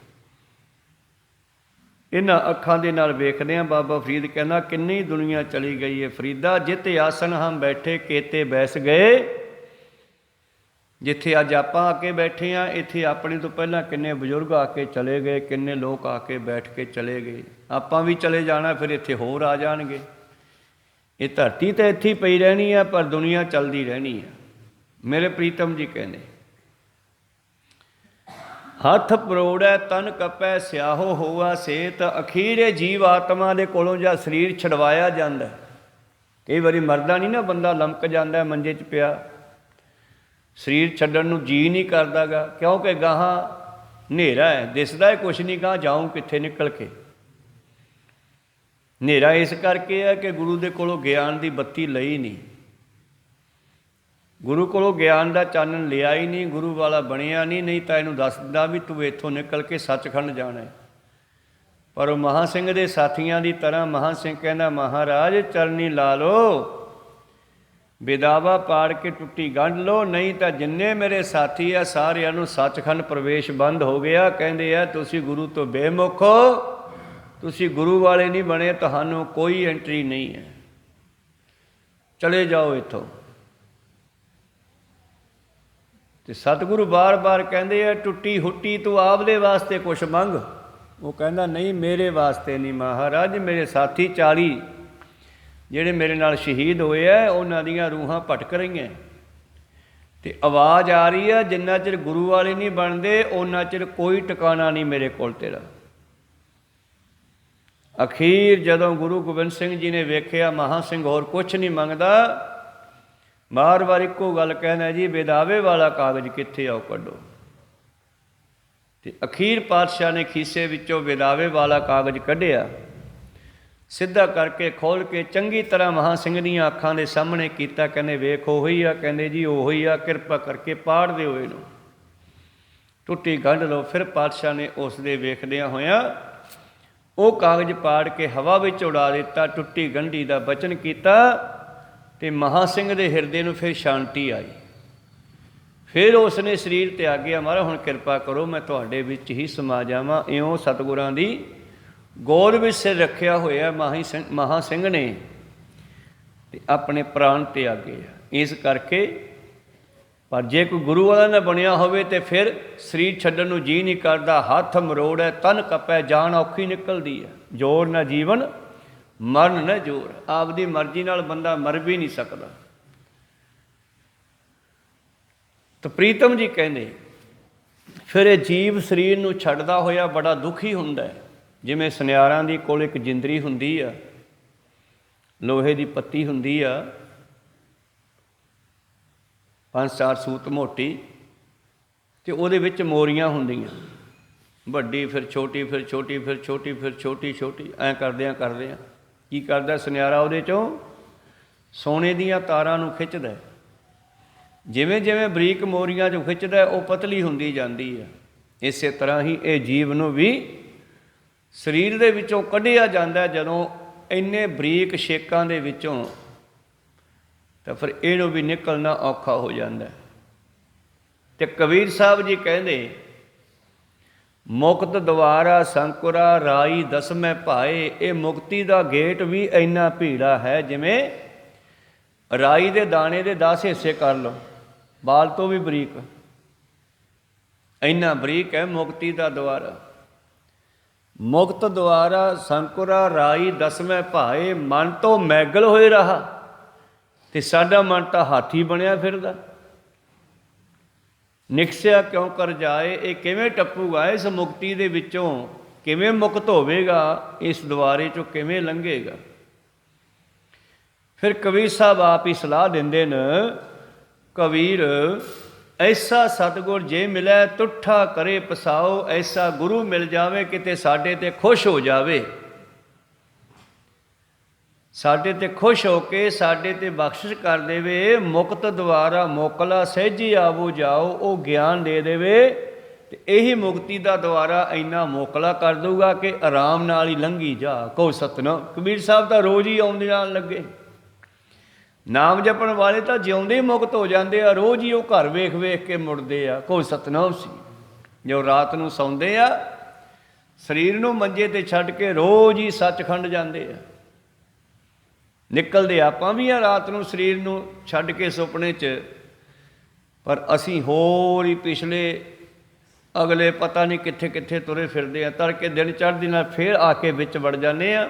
ਇਹਨਾਂ ਅੱਖਾਂ ਦੇ ਨਾਲ ਵੇਖਦੇ ਹਾਂ। ਬਾਬਾ ਫਰੀਦ ਕਹਿੰਦਾ ਕਿੰਨੀ ਦੁਨੀਆ ਚਲੀ ਗਈ ਹੈ ਫਰੀਦਾ, ਜਿੱਥੇ ਆਸਣ ਹਮ ਬੈਠੇ ਕੇਤੇ ਬੈਸ ਗਏ। ਜਿੱਥੇ ਅੱਜ ਆਪਾਂ ਆ ਕੇ ਬੈਠੇ ਹਾਂ, ਇੱਥੇ ਆਪਣੇ ਤੋਂ ਪਹਿਲਾਂ ਕਿੰਨੇ ਬਜ਼ੁਰਗ ਆ ਕੇ ਚਲੇ ਗਏ, ਕਿੰਨੇ ਲੋਕ ਆ ਕੇ ਬੈਠ ਕੇ ਚਲੇ ਗਏ। ਆਪਾਂ ਵੀ ਚਲੇ ਜਾਣਾ, ਫਿਰ ਇੱਥੇ ਹੋਰ ਆ ਜਾਣਗੇ। ਇਹ ਧਰਤੀ ਤਾਂ ਇੱਥੇ ਹੀ ਪਈ ਰਹਿਣੀ ਆ, ਪਰ ਦੁਨੀਆ ਚੱਲਦੀ ਰਹਿਣੀ ਆ। ਮੇਰੇ ਪ੍ਰੀਤਮ ਜੀ ਕਹਿੰਦੇ, ਹੱਥ ਪਰੋੜੈ ਤਨ ਕੱਪੈ, ਸਿਆਹੋ ਹੋਆ ਸੇਤ। ਅਖੀਰੇ ਜੀਵ ਆਤਮਾ ਦੇ ਕੋਲੋਂ ਜਾਂ ਸਰੀਰ ਛਡਵਾਇਆ ਜਾਂਦਾ। ਕਈ ਵਾਰੀ ਮਰਦਾ ਨਹੀਂ ਨਾ ਬੰਦਾ, ਲਮਕ ਜਾਂਦਾ ਮੰਜੇ 'ਚ ਪਿਆ, ਸਰੀਰ ਛੱਡਣ ਨੂੰ ਜੀਅ ਨਹੀਂ ਕਰਦਾ ਗਾ, ਕਿਉਂਕਿ ਗਾਹਾਂ ਹਨੇਰਾ ਹੈ, ਦਿਸਦਾ ਹੈ ਕੁਛ ਨਹੀਂ, ਗਾਹਾਂ ਜਾਊਂ ਕਿੱਥੇ ਨਿਕਲ ਕੇ। ਹਨੇਰਾ ਇਸ ਕਰਕੇ ਹੈ ਕਿ ਗੁਰੂ ਦੇ ਕੋਲੋਂ ਗਿਆਨ ਦੀ ਬੱਤੀ ਲਈ ਨਹੀਂ, ਗੁਰੂ ਕੋਲੋਂ ਗਿਆਨ ਦਾ ਚਾਨਣ ਲਿਆ ਹੀ ਨਹੀਂ, ਗੁਰੂ ਵਾਲਾ ਬਣਿਆ ਨਹੀਂ। ਨਹੀਂ ਤਾਂ ਇਹਨੂੰ ਦੱਸ ਦਿੰਦਾ ਵੀ ਤੂੰ ਇੱਥੋਂ ਨਿਕਲ ਕੇ ਸੱਚਖੰਡ ਜਾਣਾ ਹੈ। ਪਰ ਉਹ ਮਹਾਂ ਸਿੰਘ ਦੇ ਸਾਥੀਆਂ ਦੀ ਤਰ੍ਹਾਂ ਮਹਾਂ ਸਿੰਘ ਕਹਿੰਦਾ, ਮਹਾਰਾਜ ਚਰਨੀ ਲਾ ਲਓ, ਵਿਦਾਵਾ ਪਾੜ ਕੇ ਟੁੱਟੀ ਗੰਢ ਲਓ, ਨਹੀਂ ਤਾਂ ਜਿੰਨੇ ਮੇਰੇ ਸਾਥੀ ਆ ਸਾਰਿਆਂ ਨੂੰ ਸੱਚਖੰਡ ਪ੍ਰਵੇਸ਼ ਬੰਦ ਹੋ ਗਿਆ। ਕਹਿੰਦੇ ਆ ਤੁਸੀਂ ਗੁਰੂ ਤੋਂ ਬੇਮੁਖ ਹੋ, ਤੁਸੀਂ ਗੁਰੂ ਵਾਲੇ ਨਹੀਂ ਬਣੇ, ਤੁਹਾਨੂੰ ਕੋਈ ਐਂਟਰੀ ਨਹੀਂ ਹੈ, ਚਲੇ ਜਾਓ ਇੱਥੋਂ। ਤੇ ਸਤਿਗੁਰੂ ਬਾਰ-ਬਾਰ ਕਹਿੰਦੇ ਆ ਟੁੱਟੀ ਹੁੱਟੀ ਤੂੰ ਆਪਦੇ ਵਾਸਤੇ ਕੁਛ ਮੰਗ। ਉਹ ਕਹਿੰਦਾ ਨਹੀਂ, ਮੇਰੇ ਵਾਸਤੇ ਨਹੀਂ ਮਹਾਰਾਜ, ਮੇਰੇ ਸਾਥੀ 40 ਜਿਹੜੇ ਮੇਰੇ ਨਾਲ ਸ਼ਹੀਦ ਹੋਏ ਆ ਉਹਨਾਂ ਦੀਆਂ ਰੂਹਾਂ ਭਟਕ ਰਹੀਆਂ। ਤੇ ਆਵਾਜ਼ ਆ ਰਹੀ ਆ, ਜਿੰਨਾ ਚਿਰ ਗੁਰੂ ਵਾਲੇ ਨਹੀਂ ਬਣਦੇ ਉਹਨਾਂ ਚਿਰ ਕੋਈ ਟਿਕਾਣਾ ਨਹੀਂ ਮੇਰੇ ਕੋਲ ਤੇਰਾ। ਅਖੀਰ ਜਦੋਂ ਗੁਰੂ ਗੋਬਿੰਦ ਸਿੰਘ ਜੀ ਨੇ ਵੇਖਿਆ ਮਹਾਂ ਸਿੰਘ ਹੋਰ ਕੁਛ ਨਹੀਂ ਮੰਗਦਾ, ਵਾਰ-ਵਾਰ ਇੱਕੋ ਗੱਲ ਕਹਿੰਦਾ ਜੀ ਵਿਦਾਵੇ ਵਾਲਾ ਕਾਗਜ਼ ਕਿੱਥੇ ਆਓ ਕੱਢੋ। ਤੇ ਅਖੀਰ ਪਾਤਸ਼ਾਹ ਨੇ ਖੀਸੇ ਵਿੱਚੋਂ ਵਿਦਾਵੇ ਵਾਲਾ ਕਾਗਜ਼ ਕੱਢਿਆ, ਸਿੱਧਾ ਕਰਕੇ ਖੋਲ੍ਹ ਕੇ ਚੰਗੀ ਤਰ੍ਹਾਂ ਮਹਾਂ ਸਿੰਘ ਦੀਆਂ ਅੱਖਾਂ ਦੇ ਸਾਹਮਣੇ ਕੀਤਾ। ਕਹਿੰਦੇ ਵੇਖ ਉਹੀ ਆ। ਕਹਿੰਦੇ ਜੀ ਉਹੀ ਆ, ਕਿਰਪਾ ਕਰਕੇ ਪਾੜ ਦਿਓ ਇਹਨੂੰ, ਟੁੱਟੀ ਗੰਢ ਲਓ। ਫਿਰ ਪਾਤਸ਼ਾਹ ਨੇ ਉਸ ਦੇ ਵੇਖਦਿਆਂ ਹੋਇਆਂ ਉਹ ਕਾਗਜ਼ ਪਾੜ ਕੇ ਹਵਾ ਵਿੱਚ ਉਡਾ ਦਿੱਤਾ, ਟੁੱਟੀ ਗੰਢੀ ਦਾ ਬਚਨ ਕੀਤਾ ਤੇ ਮਹਾਂ ਸਿੰਘ ਦੇ ਹਿਰਦੇ ਨੂੰ ਫਿਰ ਸ਼ਾਂਤੀ ਆਈ। ਫਿਰ ਉਸ ਨੇ ਸਰੀਰ ਤਿਆਗਿਆ। ਮਹਾਰਾਜ ਹੁਣ ਕਿਰਪਾ ਕਰੋ ਮੈਂ ਤੁਹਾਡੇ ਵਿੱਚ ਹੀ ਸਮਾ ਜਾਵਾਂ। ਇਉਂ ਸਤਿਗੁਰਾਂ ਦੀ ਗੋਦ ਵਿੱਚ ਸਿਰ ਰੱਖਿਆ ਹੋਇਆ ਮਹਾਂ ਸਿੰਘ ਨੇ ਤੇ ਆਪਣੇ ਪ੍ਰਾਣ ਤਿਆਗੇ। ਇਸ ਕਰਕੇ ਪਰ ਜੇ ਕੋਈ ਗੁਰੂ ਵਾਲਾ ਨਾ ਬਣਿਆ ਹੋਵੇ ਤੇ ਫਿਰ ਸਰੀਰ ਛੱਡਣ ਨੂੰ ਜੀ ਨਹੀਂ ਕਰਦਾ। ਹੱਥ ਮਰੋੜੈ ਤਨ ਕੱਪੈ, ਜਾਨ ਔਖੀ ਨਿਕਲਦੀ ਹੈ। ਜੋਰ ਨਾ ਜੀਵਨ ਮਰਨ ਨਾ ਜੋਰ। ਆਪਦੀ ਮਰਜ਼ੀ ਨਾਲ ਬੰਦਾ ਮਰ ਵੀ ਨਹੀਂ ਸਕਦਾ। ਤਾਂ ਪ੍ਰੀਤਮ ਜੀ ਕਹਿੰਦੇ ਫਿਰ ਇਹ ਜੀਵ ਸਰੀਰ ਨੂੰ ਛੱਡਦਾ ਹੋਇਆ ਬੜਾ ਦੁਖੀ ਹੁੰਦਾ। ਜਿਵੇਂ ਸੁਨਿਆਰਾਂ ਦੀ ਕੋਲ ਇੱਕ ਜਿੰਦਰੀ ਹੁੰਦੀ ਆ, ਲੋਹੇ ਦੀ ਪੱਤੀ ਹੁੰਦੀ ਆ, 5-4 ਸੂਤ ਮੋਟੀ, ਤੇ ਉਹਦੇ ਵਿੱਚ ਮੋਰੀਆਂ ਹੁੰਦੀਆਂ, ਵੱਡੀ ਫਿਰ ਛੋਟੀ, ਫਿਰ ਛੋਟੀ, ਫਿਰ ਛੋਟੀ, ਫਿਰ ਛੋਟੀ ਛੋਟੀ, ਐਂ ਕਰਦਿਆਂ ਕੀ ਕਰਦਾ ਸੁਨਿਆਰਾ ਉਹਦੇ 'ਚੋਂ ਸੋਨੇ ਦੀਆਂ ਤਾਰਾਂ ਨੂੰ ਖਿੱਚਦਾ। ਜਿਵੇਂ ਜਿਵੇਂ ਬਰੀਕ ਮੋਰੀਆਂ 'ਚੋਂ ਖਿੱਚਦਾ ਉਹ ਪਤਲੀ ਹੁੰਦੀ ਜਾਂਦੀ ਹੈ। ਇਸੇ ਤਰ੍ਹਾਂ ਹੀ ਇਹ ਜੀਵ ਨੂੰ ਵੀ ਸਰੀਰ ਦੇ ਵਿੱਚੋਂ ਕੱਢਿਆ ਜਾਂਦਾ ਜਦੋਂ ਇੰਨੇ ਬਰੀਕ ਛੇਕਾਂ ਦੇ ਵਿੱਚੋਂ, ਤਾਂ ਫਿਰ ਇਹਨੂੰ ਵੀ ਨਿਕਲਣਾ ਔਖਾ ਹੋ ਜਾਂਦਾ। ਤੇ ਕਬੀਰ ਸਾਹਿਬ ਜੀ ਕਹਿੰਦੇ ਮੁਕਤ ਦੁਆਰਾ ਸੰਕੁਰਾ ਰਾਈ ਦਸਮੈ ਭਾਏ। ਇਹ ਮੁਕਤੀ ਦਾ ਗੇਟ ਵੀ ਇੰਨਾ ਭੀੜਾ ਹੈ ਜਿਵੇਂ ਰਾਈ ਦੇ ਦਾਣੇ ਦੇ 10 ਹਿੱਸੇ ਕਰ ਲਓ, ਬਾਲ ਤੋਂ ਵੀ ਬਰੀਕ, ਇੰਨਾ ਬਰੀਕ ਹੈ ਮੁਕਤੀ ਦਾ ਦੁਆਰਾ। ਮੁਕਤ ਦੁਆਰਾ ਸੰਕੁਰਾ ਰਾਈ ਦਸਮੈ ਭਾਏ। ਮਨ ਤੋਂ ਮੈਗਲ ਹੋਏ ਰਹਾ ਤੇ ਸਾਡਾ ਮਨ ਤਾਂ ਹਾਥੀ ਬਣਿਆ ਫਿਰਦਾ। ਨਿਕਸਿਆ ਕਿਉਂ ਕਰ ਜਾਏ। ਇਹ ਕਿਵੇਂ ਟੱਪੂਗਾ ਇਸ ਮੁਕਤੀ ਦੇ ਵਿੱਚੋਂ, ਕਿਵੇਂ ਮੁਕਤ ਹੋਵੇਗਾ, ਇਸ ਦੁਆਰੇ 'ਚੋਂ ਕਿਵੇਂ ਲੰਘੇਗਾ। ਫਿਰ ਕਬੀਰ ਸਾਹਿਬ ਆਪ ਹੀ ਸਲਾਹ ਦਿੰਦੇ ਨੇ, ਕਬੀਰ ਐਸਾ ਸਤਿਗੁਰ ਜੇ ਮਿਲੈ ਤੁੱਠਾ ਕਰੇ ਪਸਾਓ। ਐਸਾ ਗੁਰੂ ਮਿਲ ਜਾਵੇ ਕਿਤੇ ਸਾਡੇ 'ਤੇ ਖੁਸ਼ ਹੋ ਜਾਵੇ, ਸਾਡੇ 'ਤੇ ਖੁਸ਼ ਹੋ ਕੇ ਸਾਡੇ 'ਤੇ ਬਖਸ਼ਿਸ਼ ਕਰ ਦੇਵੇ। ਮੁਕਤ ਦੁਆਰਾ ਮੋਕਲਾ ਸਹਿਜੀ ਆਵੋ ਜਾਓ। ਉਹ ਗਿਆਨ ਦੇ ਦੇਵੇ ਤੇ ਇਹੀ ਮੁਕਤੀ ਦਾ ਦੁਆਰਾ ਇੰਨਾ ਮੋਕਲਾ ਕਰ ਦਊਗਾ ਕਿ ਆਰਾਮ ਨਾਲ ਹੀ ਲੰਘੀ ਜਾ। ਕਹੋ ਸਤਿਨਾਮ। ਕਬੀਰ ਸਾਹਿਬ ਤਾਂ ਰੋਜ਼ ਹੀ ਆਉਂਦੇ ਜਾਣ ਲੱਗੇ। ਨਾਮ ਜਪਣ ਵਾਲੇ ਤਾਂ ਜਿਉਂਦੇ ਹੀ ਮੁਕਤ ਹੋ ਜਾਂਦੇ ਆ, ਰੋਜ਼ ਹੀ ਉਹ ਘਰ ਵੇਖ ਵੇਖ ਕੇ ਮੁੜਦੇ ਆ। ਕਹੋ ਸਤਿਨਾਮ ਸੀ। ਜੋ ਰਾਤ ਨੂੰ ਸੌਂਦੇ ਆ, ਸਰੀਰ ਨੂੰ ਮੰਜੇ 'ਤੇ ਛੱਡ ਕੇ ਰੋਜ਼ ਹੀ ਸੱਚਖੰਡ ਜਾਂਦੇ ਆ। ਨਿਕਲਦੇ ਆਪਾਂ ਵੀ ਆ ਰਾਤ ਨੂੰ ਸਰੀਰ ਨੂੰ ਛੱਡ ਕੇ ਸੁਪਨੇ 'ਚ, ਪਰ ਅਸੀਂ ਹੋਰ ਹੀ ਪਿਛਲੇ ਅਗਲੇ ਪਤਾ ਨਹੀਂ ਕਿੱਥੇ ਕਿੱਥੇ ਤੁਰੇ ਫਿਰਦੇ ਆ। ਤੜਕੇ ਦਿਨ ਚੜ੍ਹਦੀ ਨਾਲ ਫਿਰ ਆ ਕੇ ਵਿੱਚ ਵੜ ਜਾਂਦੇ ਆ,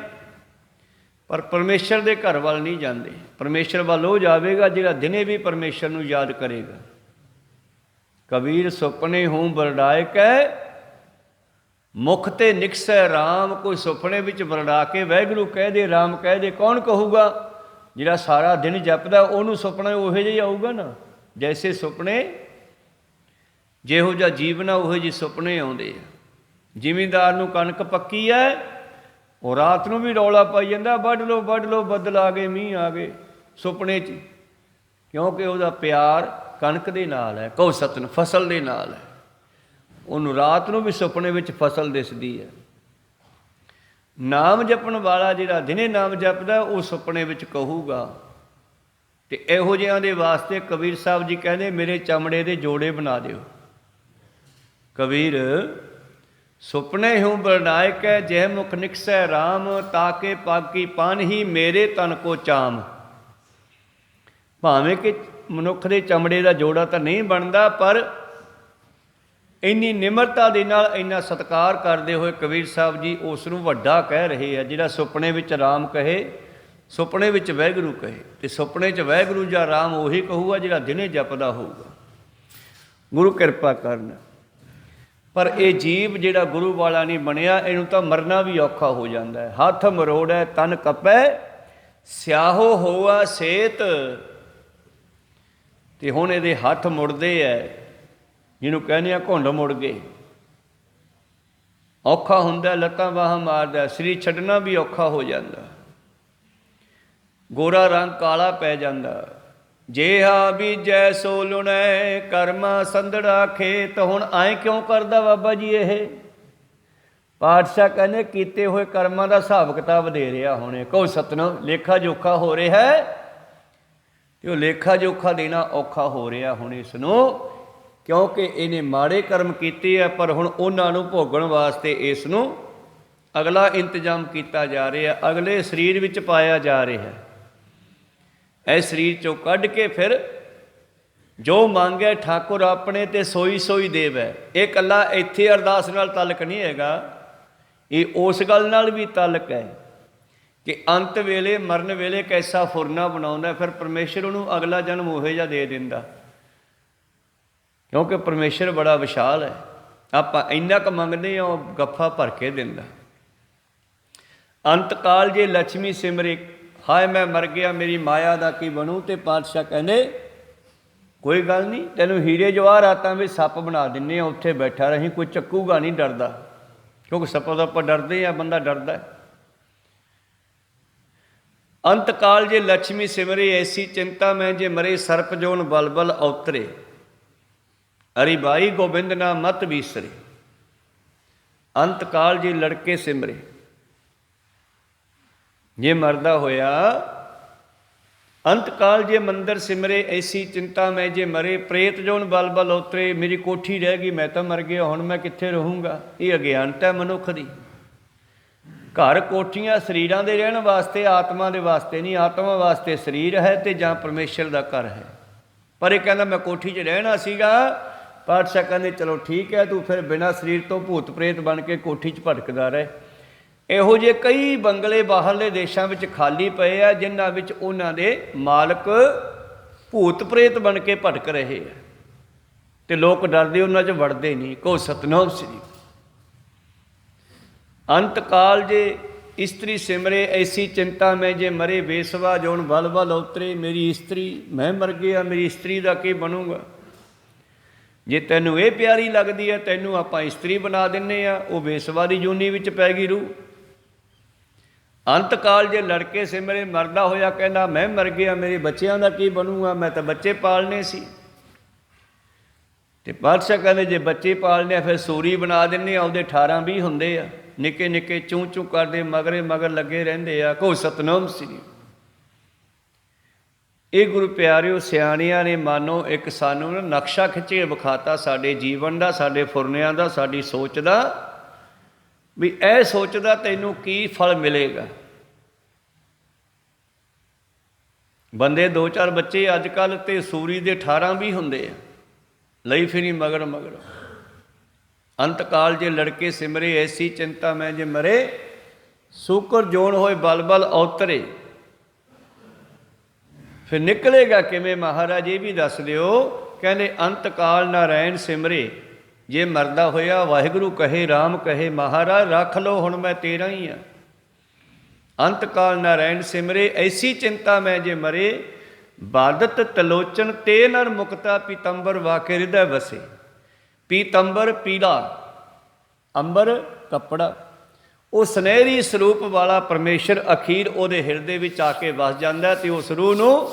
ਪਰ ਪਰਮੇਸ਼ਰ ਦੇ ਘਰ ਵੱਲ ਨਹੀਂ ਜਾਂਦੇ। ਪਰਮੇਸ਼ਰ ਵੱਲ ਉਹ ਜਾਵੇਗਾ ਜਿਹੜਾ ਦਿਨੇ ਵੀ ਪਰਮੇਸ਼ਰ ਨੂੰ ਯਾਦ ਕਰੇਗਾ। ਕਬੀਰ ਸੁਪਨੇ ਹੂੰ ਬਰਡਾਏ ਕੈ, ਮੁਖ ਤੇ ਨਿਕਸੈ ਰਾਮ। ਕੋਈ ਸੁਪਨੇ ਵਿੱਚ ਵਰਡਾ ਕੇ ਵਾਹਿਗੁਰੂ ਕਹਿ ਦੇ, ਰਾਮ ਕਹਿ ਦੇ, ਕੌਣ ਕਹੂਗਾ। ਜਿਹੜਾ ਸਾਰਾ ਦਿਨ ਜਪਦਾ ਉਹਨੂੰ ਸੁਪਨਾ ਉਹੋ ਜਿਹਾ ਹੀ ਆਊਗਾ ਨਾ। ਜੈਸੇ ਸੁਪਨੇ, ਜਿਹੋ ਜਿਹਾ ਜੀਵਨ ਆ ਉਹੋ ਜਿਹੇ ਸੁਪਨੇ ਆਉਂਦੇ ਆ। ਜ਼ਿਮੀਂਦਾਰ ਨੂੰ ਕਣਕ ਪੱਕੀ ਹੈ, ਉਹ ਰਾਤ ਨੂੰ ਵੀ ਰੌਲਾ ਪਾਈ ਜਾਂਦਾ, ਵੱਢ ਲਓ ਵੱਢ ਲਓ, ਬੱਦਲ ਆ ਗਏ, ਮੀਂਹ ਆ ਗਏ, ਸੁਪਨੇ 'ਚ, ਕਿਉਂਕਿ ਉਹਦਾ ਪਿਆਰ ਕਣਕ ਦੇ ਨਾਲ ਹੈ। ਕਹੋ ਸਤਿਨਾਮ। ਫਸਲ ਦੇ ਨਾਲ ਹੈ। ਉਹਨੂੰ ਰਾਤ ਨੂੰ ਵੀ ਸੁਪਨੇ ਵਿੱਚ ਫਸਲ ਦਿਸਦੀ ਹੈ। ਨਾਮ ਜਪਣ ਵਾਲਾ ਜਿਹੜਾ ਦਿਨੇ ਨਾਮ ਜਪਦਾ ਉਹ ਸੁਪਨੇ ਵਿੱਚ ਕਹੂਗਾ। ਤੇ ਇਹੋ ਜਿਹਿਆਂ ਦੇ ਵਾਸਤੇ ਕਬੀਰ ਸਾਹਿਬ ਜੀ ਕਹਿੰਦੇ ਮੇਰੇ ਚਮੜੇ ਦੇ ਜੋੜੇ ਬਣਾ ਦਿਓ। ਕਬੀਰ ਸੁਪਨੇ ਹੂੰ ਬਰਨਾਇਕ ਹੈ, ਜਹ ਮੁਖ ਨਿਕਸੈ ਰਾਮ। ਤਾਕੇ ਪਾਕੀ ਪਾਨ ਹੀ ਮੇਰੇ ਤਨ ਕੋ ਚਾਮ। ਭਾਵੇਂ ਕਿ ਮਨੁੱਖ ਦੇ ਚਮੜੇ ਦਾ ਜੋੜਾ ਤਾਂ ਨਹੀਂ ਬਣਦਾ, ਪਰ ਇੰਨੀ ਨਿਮਰਤਾ ਦੇ ਨਾਲ ਇੰਨਾ ਸਤਿਕਾਰ ਕਰਦੇ ਹੋਏ ਕਬੀਰ ਸਾਹਿਬ ਜੀ ਉਸ ਨੂੰ ਵੱਡਾ ਕਹਿ ਰਹੇ ਆ। ਜਿਹੜਾ ਸੁਪਨੇ ਵਿੱਚ ਰਾਮ ਕਹੇ, ਸੁਪਨੇ ਵਿੱਚ ਵਾਹਿਗੁਰੂ ਕਹੇ, ਤੇ ਸੁਪਨੇ 'ਚ ਵਾਹਿਗੁਰੂ ਜਾਂ ਰਾਮ ਉਹੀ ਕਹੂਗਾ ਜਿਹੜਾ ਦਿਨੇ ਜਪਦਾ ਹੋਊਗਾ। ਗੁਰੂ ਕਿਰਪਾ ਕਰਨ। ਪਰ ਇਹ ਜੀਵ ਜਿਹੜਾ ਗੁਰੂ ਵਾਲਾ ਨਹੀਂ ਬਣਿਆ, ਇਹਨੂੰ ਤਾਂ ਮਰਨਾ ਵੀ ਔਖਾ ਹੋ ਜਾਂਦਾ ਹੈ। ਹੱਥ ਮਰੋੜੈ ਤਨ ਕੱਪੈ, ਸਿਆਹੋ ਹੋਆ ਸੇਤ। ਤੇ ਹੁਣ ਇਹਦੇ ਹੱਥ ਮੁੜਦੇ ਐ, ਜਿਹਨੂੰ ਕਹਿੰਦੇ ਆ ਘੁੰਡ ਮੁੜ ਗਏ। ਔਖਾ ਹੁੰਦਾ, ਲੱਤਾਂ ਬਾਹਾਂ ਮਾਰਦਾ, ਸਰੀਰ ਛੱਡਣਾ ਵੀ ਔਖਾ ਹੋ ਜਾਂਦਾ, ਗੋਰਾ ਰੰਗ ਕਾਲਾ ਪੈ ਜਾਂਦਾ। ਜੇਹਾ ਬੀਜੈ ਸੋ ਲੁਣੈ, ਕਰਮਾ ਸੰਧੜਾ ਖੇਤ। ਹੁਣ ਐਂ ਕਿਉਂ ਕਰਦਾ ਬਾਬਾ ਜੀ ਇਹ? ਪਾਤਸ਼ਾਹ ਕਹਿੰਦੇ ਕੀਤੇ ਹੋਏ ਕਰਮਾਂ ਦਾ ਹਿਸਾਬ ਕਿਤਾਬ ਦੇ ਰਿਹਾ ਹੁਣੇ। ਕਹੋ ਸਤਿਨਾਮ। ਲੇਖਾ ਜੋਖਾ ਹੋ ਰਿਹਾ ਹੈ, ਤੇ ਉਹ ਲੇਖਾ ਜੋਖਾ ਦੇਣਾ ਔਖਾ ਹੋ ਰਿਹਾ ਹੁਣ ਇਸ ਨੂੰ, ਕਿਉਂਕਿ ਇਹਨੇ ਮਾੜੇ ਕਰਮ ਕੀਤੇ ਆ। ਪਰ ਹੁਣ ਉਹਨਾਂ ਨੂੰ ਭੋਗਣ ਵਾਸਤੇ ਇਸ ਨੂੰ ਅਗਲਾ ਇੰਤਜ਼ਾਮ ਕੀਤਾ ਜਾ ਰਿਹਾ, ਅਗਲੇ ਸਰੀਰ ਵਿੱਚ ਪਾਇਆ ਜਾ ਰਿਹਾ। ਇਹ ਸਰੀਰ 'ਚੋਂ ਕੱਢ ਕੇ ਫਿਰ ਜੋ ਮੰਗਿਆ ਠਾਕੁਰ ਆਪਣੇ ਤੇ ਸੋਈ ਸੋਈ ਦੇਵੈ। ਇਹ ਇਕੱਲਾ ਇੱਥੇ ਅਰਦਾਸ ਨਾਲ ਤਾਲਕ ਨਹੀਂ ਹੈਗਾ, ਇਹ ਉਸ ਗੱਲ ਨਾਲ ਵੀ ਤਾਲਕ ਹੈ ਕਿ ਅੰਤ ਵੇਲੇ ਮਰਨ ਵੇਲੇ ਕੈਸਾ ਫੁਰਨਾ ਬਣਾਉਂਦਾ, ਫਿਰ ਪਰਮੇਸ਼ਰ ਉਹਨੂੰ ਅਗਲਾ ਜਨਮ ਉਹੋ ਜਿਹਾ ਦੇ ਦਿੰਦਾ, ਕਿਉਂਕਿ ਪਰਮੇਸ਼ਰ ਬੜਾ ਵਿਸ਼ਾਲ ਹੈ। ਆਪਾਂ ਇੰਨਾ ਕੁ ਮੰਗਦੇ ਹਾਂ, ਉਹ ਗੱਫਾ ਭਰ ਕੇ ਦਿੰਦਾ। ਅੰਤ ਕਾਲ ਜੇ ਲక్ష్ਮੀ ਸਿਮਰੇ, ਹਾਏ ਮੈਂ ਮਰ ਗਿਆ, ਮੇਰੀ ਮਾਇਆ ਦਾ ਕੀ ਬਣੂ? ਤੇ ਪਾਤਸ਼ਾਹ ਕਹਿੰਦੇ ਕੋਈ ਗੱਲ ਨਹੀਂ, ਤੈਨੂੰ ਹੀਰੇ ਜਵਾਹਰਾਤਾਂ ਵਿੱਚ ਸੱਪ ਬਣਾ ਦਿੰਦੇ ਆ, ਉੱਥੇ ਬੈਠਾ ਰਹੀ, ਕੋਈ ਚੱਕੂਗਾ ਨਹੀਂ, ਡਰਦਾ। ਕਿਉਂਕਿ ਸੱਪਾਂ ਤੋਂ ਆਪਾਂ ਡਰਦੇ ਆ, ਬੰਦਾ ਡਰਦਾ। ਅੰਤ ਕਾਲ ਜੇ ਲక్ష్ਮੀ ਸਿਮਰੇ, ਐਸੀ ਚਿੰਤਾ ਮੈਂ ਜੇ ਮਰੇ, ਸਰਪ ਜੋਨ ਬਲਬਲ ਔਤਰੇ, ਅਰੀ ਬਾਈ ਗੋਬਿੰਦ ਨਾ ਮਤ ਬੀਸਰੇ। ਅੰਤ ਕਾਲ ਜੇ ਲੜਕੇ ਸਿਮਰੇ, ਜੇ ਮਰਦਾ ਹੋਇਆ ਅੰਤ ਕਾਲ ਜੇ ਮੰਦਰ ਸਿਮਰੇ, ਐਸੀ ਚਿੰਤਾ ਮੈਂ ਜੇ ਮਰੇ, ਪ੍ਰੇਤ ਜੋਨ ਬਲ ਬਲ ਉਤਰੇ। ਮੇਰੀ ਕੋਠੀ ਰਹਿ ਗਈ, ਮੈਂ ਤਾਂ ਮਰ ਗਿਆ, ਹੁਣ ਮੈਂ ਕਿੱਥੇ ਰਹੂੰਗਾ? ਇਹ ਅਗਿਆਨਤਾ ਮਨੁੱਖ ਦੀ। ਘਰ ਕੋਠੀਆਂ ਸਰੀਰਾਂ ਦੇ ਰਹਿਣ ਵਾਸਤੇ, ਆਤਮਾ ਦੇ ਵਾਸਤੇ ਨਹੀਂ। ਆਤਮਾ ਵਾਸਤੇ ਸਰੀਰ ਹੈ ਤੇ ਜਾਂ ਪਰਮੇਸ਼ਰ ਦਾ ਘਰ ਹੈ। ਪਰ ਇਹ ਕਹਿੰਦਾ ਮੈਂ ਕੋਠੀ 'ਚ ਰਹਿਣਾ ਸੀਗਾ। ਪਾਤਸ਼ਾਹ ਕਹਿੰਦੇ ਚਲੋ ਠੀਕ ਹੈ, ਤੂੰ ਫਿਰ ਬਿਨਾਂ ਸਰੀਰ ਤੋਂ ਭੂਤ ਪ੍ਰੇਤ ਬਣ ਕੇ ਕੋਠੀ 'ਚ ਭਟਕਦਾ ਰਹੇ। ਇਹੋ ਜਿਹੇ ਕਈ ਬੰਗਲੇ ਬਾਹਰਲੇ ਦੇਸ਼ਾਂ ਵਿੱਚ ਖਾਲੀ ਪਏ ਆ, ਜਿਨ੍ਹਾਂ ਵਿੱਚ ਉਹਨਾਂ ਦੇ ਮਾਲਕ ਭੂਤ ਪ੍ਰੇਤ ਬਣ ਕੇ ਭਟਕ ਰਹੇ ਆ, ਤੇ ਲੋਕ ਡਰਦੇ ਉਹਨਾਂ 'ਚ ਵੜਦੇ ਨਹੀਂ। ਕਹੋ ਸਤਿਨਾਮ ਸ੍ਰੀ। ਅੰਤ ਕਾਲ ਜੇ ਇਸਤਰੀ ਸਿਮਰੇ, ਐਸੀ ਚਿੰਤਾ ਮੈਂ ਜੇ ਮਰੇ, ਬੇਸਵਾ ਜੋਨ ਬਲ ਬਲ ਉਤਰੇ। ਮੇਰੀ ਇਸਤਰੀ, ਮੈਂ ਮਰ ਗਿਆ, ਮੇਰੀ ਇਸਤਰੀ ਦਾ ਕੀ ਬਣੂਗਾ? ਜੇ ਤੈਨੂੰ ਇਹ ਪਿਆਰੀ ਲੱਗਦੀ ਹੈ, ਤੈਨੂੰ ਆਪਾਂ ਇਸਤਰੀ ਬਣਾ ਦਿੰਦੇ ਆ, ਉਹ ਬੇਸਵਾ ਦੀ ਜੂਨੀ ਵਿੱਚ ਪੈ ਗਈ ਰੂਹ। ਅੰਤ ਕਾਲ ਜੇ ਲੜਕੇ ਸਿਮਰੇ, ਮਰਦਾ ਹੋਇਆ ਕਹਿੰਦਾ ਮੈਂ ਮਰ ਗਿਆ, ਮੇਰੇ ਬੱਚਿਆਂ ਦਾ ਕੀ ਬਣੂਗਾ? ਮੈਂ ਤਾਂ ਬੱਚੇ ਪਾਲਣੇ ਸੀ। ਤੇ ਪਾਤਸ਼ਾਹ ਕਹਿੰਦੇ ਜੇ ਬੱਚੇ ਪਾਲਣੇ ਆ, ਫਿਰ ਸੂਰੀ ਬਣਾ ਦਿੰਦੇ ਆ, ਉਹਦੇ 18-20 ਹੁੰਦੇ ਆ, ਨਿੱਕੇ ਨਿੱਕੇ ਚੂੰ ਚੂੰ ਕਰਦੇ ਮਗਰੇ ਮਗਰ ਲੱਗੇ ਰਹਿੰਦੇ ਆ। ਕਹੋ ਸਤਿਨਾਮ ਸ੍ਰੀ। ਇਹ ਗੁਰੂ ਪਿਆਰਿਓ ਸਿਆਣਿਆਂ ਨੇ ਮਾਨੋ ਇੱਕ ਸਾਨੂੰ ਨਾ ਨਕਸ਼ਾ ਖਿੱਚੇ ਵਿਖਾਤਾ ਸਾਡੇ ਜੀਵਨ ਦਾ, ਸਾਡੇ ਫੁਰਨਿਆਂ ਦਾ, ਸਾਡੀ ਸੋਚ ਦਾ, ਵੀ ਇਹ ਸੋਚਦਾ ਤੈਨੂੰ ਕੀ ਫਲ ਮਿਲੇਗਾ। ਬੰਦੇ 2-4 ਬੱਚੇ ਅੱਜ ਕੱਲ੍ਹ ਤੇ ਸੂਰੀ ਦੇ 18-20 ਹੁੰਦੇ ਆ, ਲਈ ਫਿਰੀ ਮਗਰ ਮਗਰ। ਅੰਤ ਕਾਲ ਜੇ ਲੜਕੇ ਸਿਮਰੇ, ਐਸੀ ਚਿੰਤਾ ਮੈਂ ਜੇ ਮਰੇ, ਸੂਕਰ ਜੋਨ ਹੋਏ ਬਲ ਬਲ ਔਤਰੇ। ਫਿਰ ਨਿਕਲੇਗਾ ਕਿਵੇਂ ਮਹਾਰਾਜ? ਇਹ ਵੀ ਦੱਸ ਦਿਓ। ਕਹਿੰਦੇ ਅੰਤ ਕਾਲ ਨਾਰਾਇਣ ਸਿਮਰੇ, ਜੇ ਮਰਦਾ ਹੋਇਆ ਵਾਹਿਗੁਰੂ ਕਹੇ, ਰਾਮ ਕਹੇ, ਮਹਾਰਾਜ ਰੱਖ ਲਓ ਹੁਣ ਮੈਂ ਤੇਰਾ ਹੀ ਹਾਂ। ਅੰਤ ਕਾਲ ਨਾਰਾਇਣ ਸਿਮਰੇ, ਐਸੀ ਚਿੰਤਾ ਮੈਂ ਜੇ ਮਰੇ, ਬਾਦਤ ਤਲੋਚਨ ਤੇ ਨਰ ਮੁਕਤਾ, ਪੀਤੰਬਰ ਵਾਕੇ ਹਿਰਦੈ ਵਸੇ। ਪੀਤੰਬਰ ਪੀਲਾ, ਅੰਬਰ ਕੱਪੜਾ, ਉਹ ਸੁਨਹਿਰੀ ਸਰੂਪ ਵਾਲਾ ਪਰਮੇਸ਼ਰ ਅਖੀਰ ਉਹਦੇ ਹਿਰਦੇ ਵਿੱਚ ਆ ਕੇ ਵਸ ਜਾਂਦਾ, ਤੇ ਉਸ ਰੂਹ ਨੂੰ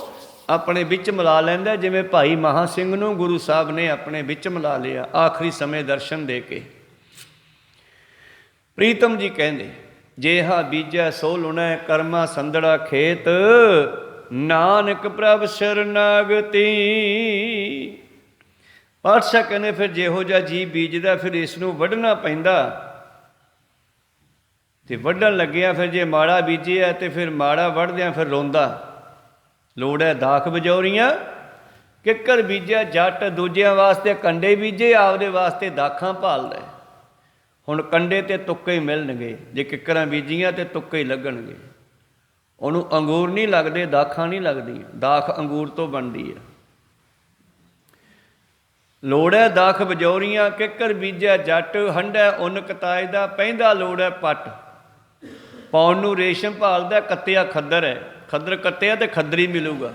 ਆਪਣੇ ਵਿੱਚ ਮਿਲਾ ਲੈਂਦਾ, ਜਿਵੇਂ ਭਾਈ ਮਹਾਂ ਸਿੰਘ ਨੂੰ ਗੁਰੂ ਸਾਹਿਬ ਨੇ ਆਪਣੇ ਵਿੱਚ ਮਿਲਾ ਲਿਆ ਆਖਰੀ ਸਮੇਂ ਦਰਸ਼ਨ ਦੇ ਕੇ। ਪ੍ਰੀਤਮ ਜੀ ਕਹਿੰਦੇ ਜੇਹਾ ਬੀਜੈ ਸੋ ਲੁਣੈ, ਕਰਮਾ ਸੰਧੜਾ ਖੇਤ, ਨਾਨਕ ਪ੍ਰਭ ਸ਼ਰਨਾਗਤੀ। ਪਾਤਸ਼ਾਹ ਕਹਿੰਦੇ ਫਿਰ ਜਿਹੋ ਜਿਹਾ ਜੀ ਬੀਜਦਾ, ਫਿਰ ਇਸ ਨੂੰ ਵੱਢਣਾ ਪੈਂਦਾ। ਤੇ ਵੱਢਣ ਲੱਗਿਆ ਫਿਰ ਜੇ ਮਾੜਾ ਬੀਜਿਆ, ਤੇ ਫਿਰ ਮਾੜਾ ਵੱਢਦਿਆਂ ਫਿਰ ਰੋਂਦਾ। ਲੋੜ ਹੈ ਦਾਖ ਬਜੌਰੀਆਂ, ਕਿੱਕਰ ਬੀਜਿਆ ਜੱਟ, ਦੂਜਿਆਂ ਵਾਸਤੇ ਕੰਡੇ ਬੀਜੇ, ਆਪਦੇ ਵਾਸਤੇ ਦਾਖਾਂ ਭਾਲਦਾ। ਹੁਣ ਕੰਡੇ ਤੇ ਤੁੱਕੇ ਹੀ ਮਿਲਣਗੇ, ਜੇ ਕਿੱਕਰਾਂ ਬੀਜੀਆਂ ਤੇ ਤੁੱਕੇ ਹੀ ਲੱਗਣਗੇ। ਉਹਨੂੰ ਅੰਗੂਰ ਨਹੀਂ ਲੱਗਦੇ, ਦਾਖਾਂ ਨਹੀਂ ਲੱਗਦੀਆਂ। ਦਾਖ ਅੰਗੂਰ ਤੋਂ ਬਣਦੀ ਹੈ। ਲੋੜ ਹੈ ਦਾਖ ਬਜੌਰੀਆਂ, ਕਿੱਕਰ ਬੀਜਿਆ ਜੱਟ, ਹੰਢੈ ਉੱਨ ਕਤਾਏ ਦਾ, ਪੈਂਦਾ ਲੋੜ ਹੈ ਪੱਟ। ਪਾਉਣ ਨੂੰ ਰੇਸ਼ਮ ਭਾਲਦਾ, ਕੱਤਿਆ ਖੱਦਰ ਹੈ। ਖੱਦਰ ਕੱਤਿਆ ਤੇ ਖੱਦਰੀ ਮਿਲੂਗਾ।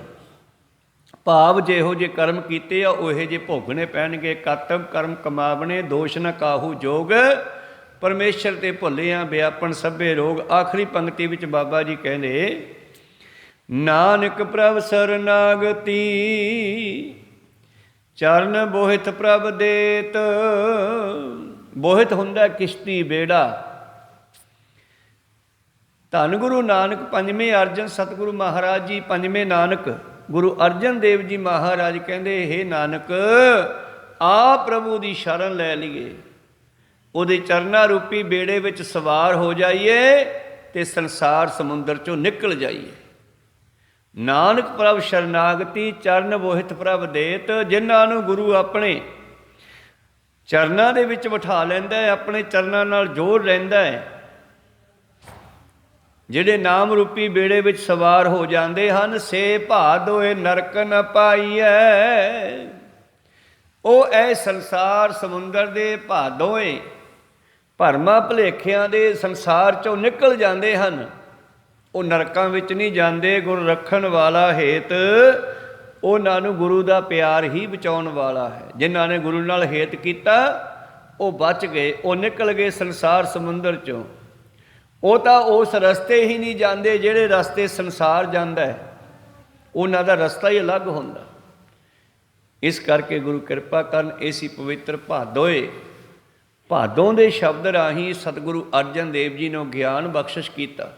ਭਾਵ ਜਿਹੋ ਜਿਹੇ ਕਰਮ ਕੀਤੇ ਆ ਉਹੇ ਜਿਹੇ ਭੋਗਣੇ ਪੈਣਗੇ। ਕਾਤਮ ਕਰਮ ਕਮਾਵਣੇ, ਦੋਸ਼ ਨ ਕਾਹੂ ਜੋਗ, ਪਰਮੇਸ਼ਰ ਤੇ ਭੁੱਲਿਆ ਵਿਆਪਨ ਸਭੇ ਰੋਗ। ਆਖਰੀ ਪੰਕਤੀ ਵਿੱਚ ਬਾਬਾ ਜੀ ਕਹਿੰਦੇ, ਨਾਨਕ ਪ੍ਰਭ ਸਰਨਾਗਤੀ, ਚਰਨ ਬੋਹਿਤ ਪ੍ਰਭ ਦੇਤ। ਬੋਹਿਤ ਹੁੰਦਾ ਕਿਸ਼ਤੀ, ਬੇੜਾ। ਧੰਨ ਗੁਰੂ ਨਾਨਕ ਪੰਜਵੇਂ ਅਰਜਨ ਸਤਿਗੁਰੂ ਮਹਾਰਾਜ ਜੀ, ਪੰਜਵੇਂ ਨਾਨਕ ਗੁਰੂ ਅਰਜਨ ਦੇਵ ਜੀ ਮਹਾਰਾਜ ਕਹਿੰਦੇ, ਹੇ ਨਾਨਕ ਆ ਪ੍ਰਭੂ ਦੀ ਸ਼ਰਨ ਲੈ ਲਈਏ, ਉਹਦੇ ਚਰਨਾਂ ਰੂਪੀ ਬੇੜੇ ਵਿੱਚ ਸਵਾਰ ਹੋ ਜਾਈਏ ਤੇ ਸੰਸਾਰ ਸਮੁੰਦਰ ਚੋਂ ਨਿਕਲ ਜਾਈਏ। ਨਾਨਕ ਪ੍ਰਭ ਸ਼ਰਨਾਗਤੀ, ਚਰਨ ਬੋਹਿਤ ਪ੍ਰਭ ਦੇਤ। ਜਿਨ੍ਹਾਂ ਨੂੰ ਗੁਰੂ ਆਪਣੇ ਚਰਨਾਂ ਦੇ ਵਿੱਚ ਬਿਠਾ ਲੈਂਦਾ ਹੈ, ਆਪਣੇ ਚਰਨਾਂ ਨਾਲ ਜੋੜ ਲੈਂਦਾ ਹੈ, ਜਿਹੜੇ ਨਾਮ ਰੂਪੀ ਬੇੜੇ ਵਿੱਚ ਸਵਾਰ ਹੋ ਜਾਂਦੇ ਹਨ, ਸੇ ਭਾਦੋਏ ਨਰਕ ਨ ਪਾਈਐ। ਉਹ ਇਹ ਸੰਸਾਰ ਸਮੁੰਦਰ ਦੇ ਭਾਦੋਏ, ਭਰਮਾਂ ਭੁਲੇਖਿਆਂ ਦੇ ਸੰਸਾਰ ਚੋਂ ਨਿਕਲ ਜਾਂਦੇ ਹਨ। ਉਹ ਨਰਕਾਂ ਵਿੱਚ ਨਹੀਂ ਜਾਂਦੇ। ਗੁਰ ਰੱਖਣ ਵਾਲਾ ਹੇਤ, ਉਹਨਾਂ ਨੂੰ ਗੁਰੂ ਦਾ ਪਿਆਰ ਹੀ ਬਚਾਉਣ ਵਾਲਾ ਹੈ। ਜਿਨ੍ਹਾਂ ਨੇ ਗੁਰੂ ਨਾਲ ਹੇਤ ਕੀਤਾ ਉਹ ਬਚ ਗਏ, ਉਹ ਨਿਕਲ ਗਏ ਸੰਸਾਰ ਸਮੁੰਦਰ ਚੋਂ। ਉਹ ਤਾਂ ਉਸ ਰਸਤੇ ਹੀ ਨਹੀਂ ਜਾਂਦੇ ਜਿਹੜੇ ਰਸਤੇ ਸੰਸਾਰ ਜਾਂਦਾ ਹੈ, ਉਹਨਾਂ ਦਾ ਰਸਤਾ ਹੀ ਅਲੱਗ ਹੁੰਦਾ। ਇਸ ਕਰਕੇ ਗੁਰੂ ਕਿਰਪਾ ਕਰਨ, ਇਸੀ ਪਵਿੱਤਰ ਭਾਦੋਏ, ਭਾਦੋਂ ਦੇ ਸ਼ਬਦ ਰਾਹੀਂ ਸਤਿਗੁਰੂ ਅਰਜਨ ਦੇਵ ਜੀ ਨੂੰ ਗਿਆਨ ਬਖਸ਼ਿਸ਼ ਕੀਤਾ।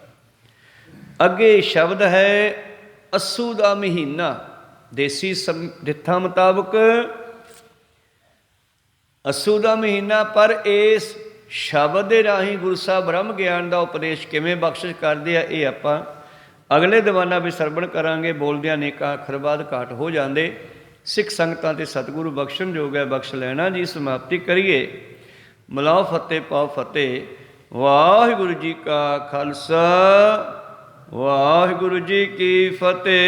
ਅੱਗੇ ਸ਼ਬਦ ਹੈ ਅੱਸੂ ਦਾ ਮਹੀਨਾ। ਦੇਸੀ ਰਿਥਾਂ ਮੁਤਾਬਕ ਅੱਸੂ ਦਾ ਮਹੀਨਾ। ਪਰ ਇਸ ਸ਼ਬਦ ਦੇ ਰਾਹੀਂ ਗੁਰੂ ਸਾਹਿਬ ਬ੍ਰਹਮ ਗਿਆਨ ਦਾ ਉਪਦੇਸ਼ ਕਿਵੇਂ ਬਖਸ਼ਿਸ਼ ਕਰਦੇ ਆ, ਇਹ ਆਪਾਂ ਅਗਲੇ ਦੀਵਾਨਾਂ ਵਿੱਚ ਸਰਵਣ ਕਰਾਂਗੇ। ਬੋਲਦਿਆਂ ਅਨੇਕਾਂ ਅੱਖਰ ਬਾਅਦ ਘਾਟ ਹੋ ਜਾਂਦੇ। ਸਿੱਖ ਸੰਗਤਾਂ ਤੇ ਸਤਿਗੁਰੂ ਬਖਸ਼ਣ ਯੋਗ ਹੈ, ਬਖਸ਼ ਲੈਣਾ ਜੀ। ਸਮਾਪਤੀ ਕਰੀਏ। ਮਿਲਾਓ ਫਤਿਹ, ਪਾਓ ਫਤਿਹ। ਵਾਹਿਗੁਰੂ ਜੀ ਕਾ ਖਾਲਸਾ, ਵਾਹਿਗੁਰੂ ਜੀ ਕੀ ਫਤਿਹ।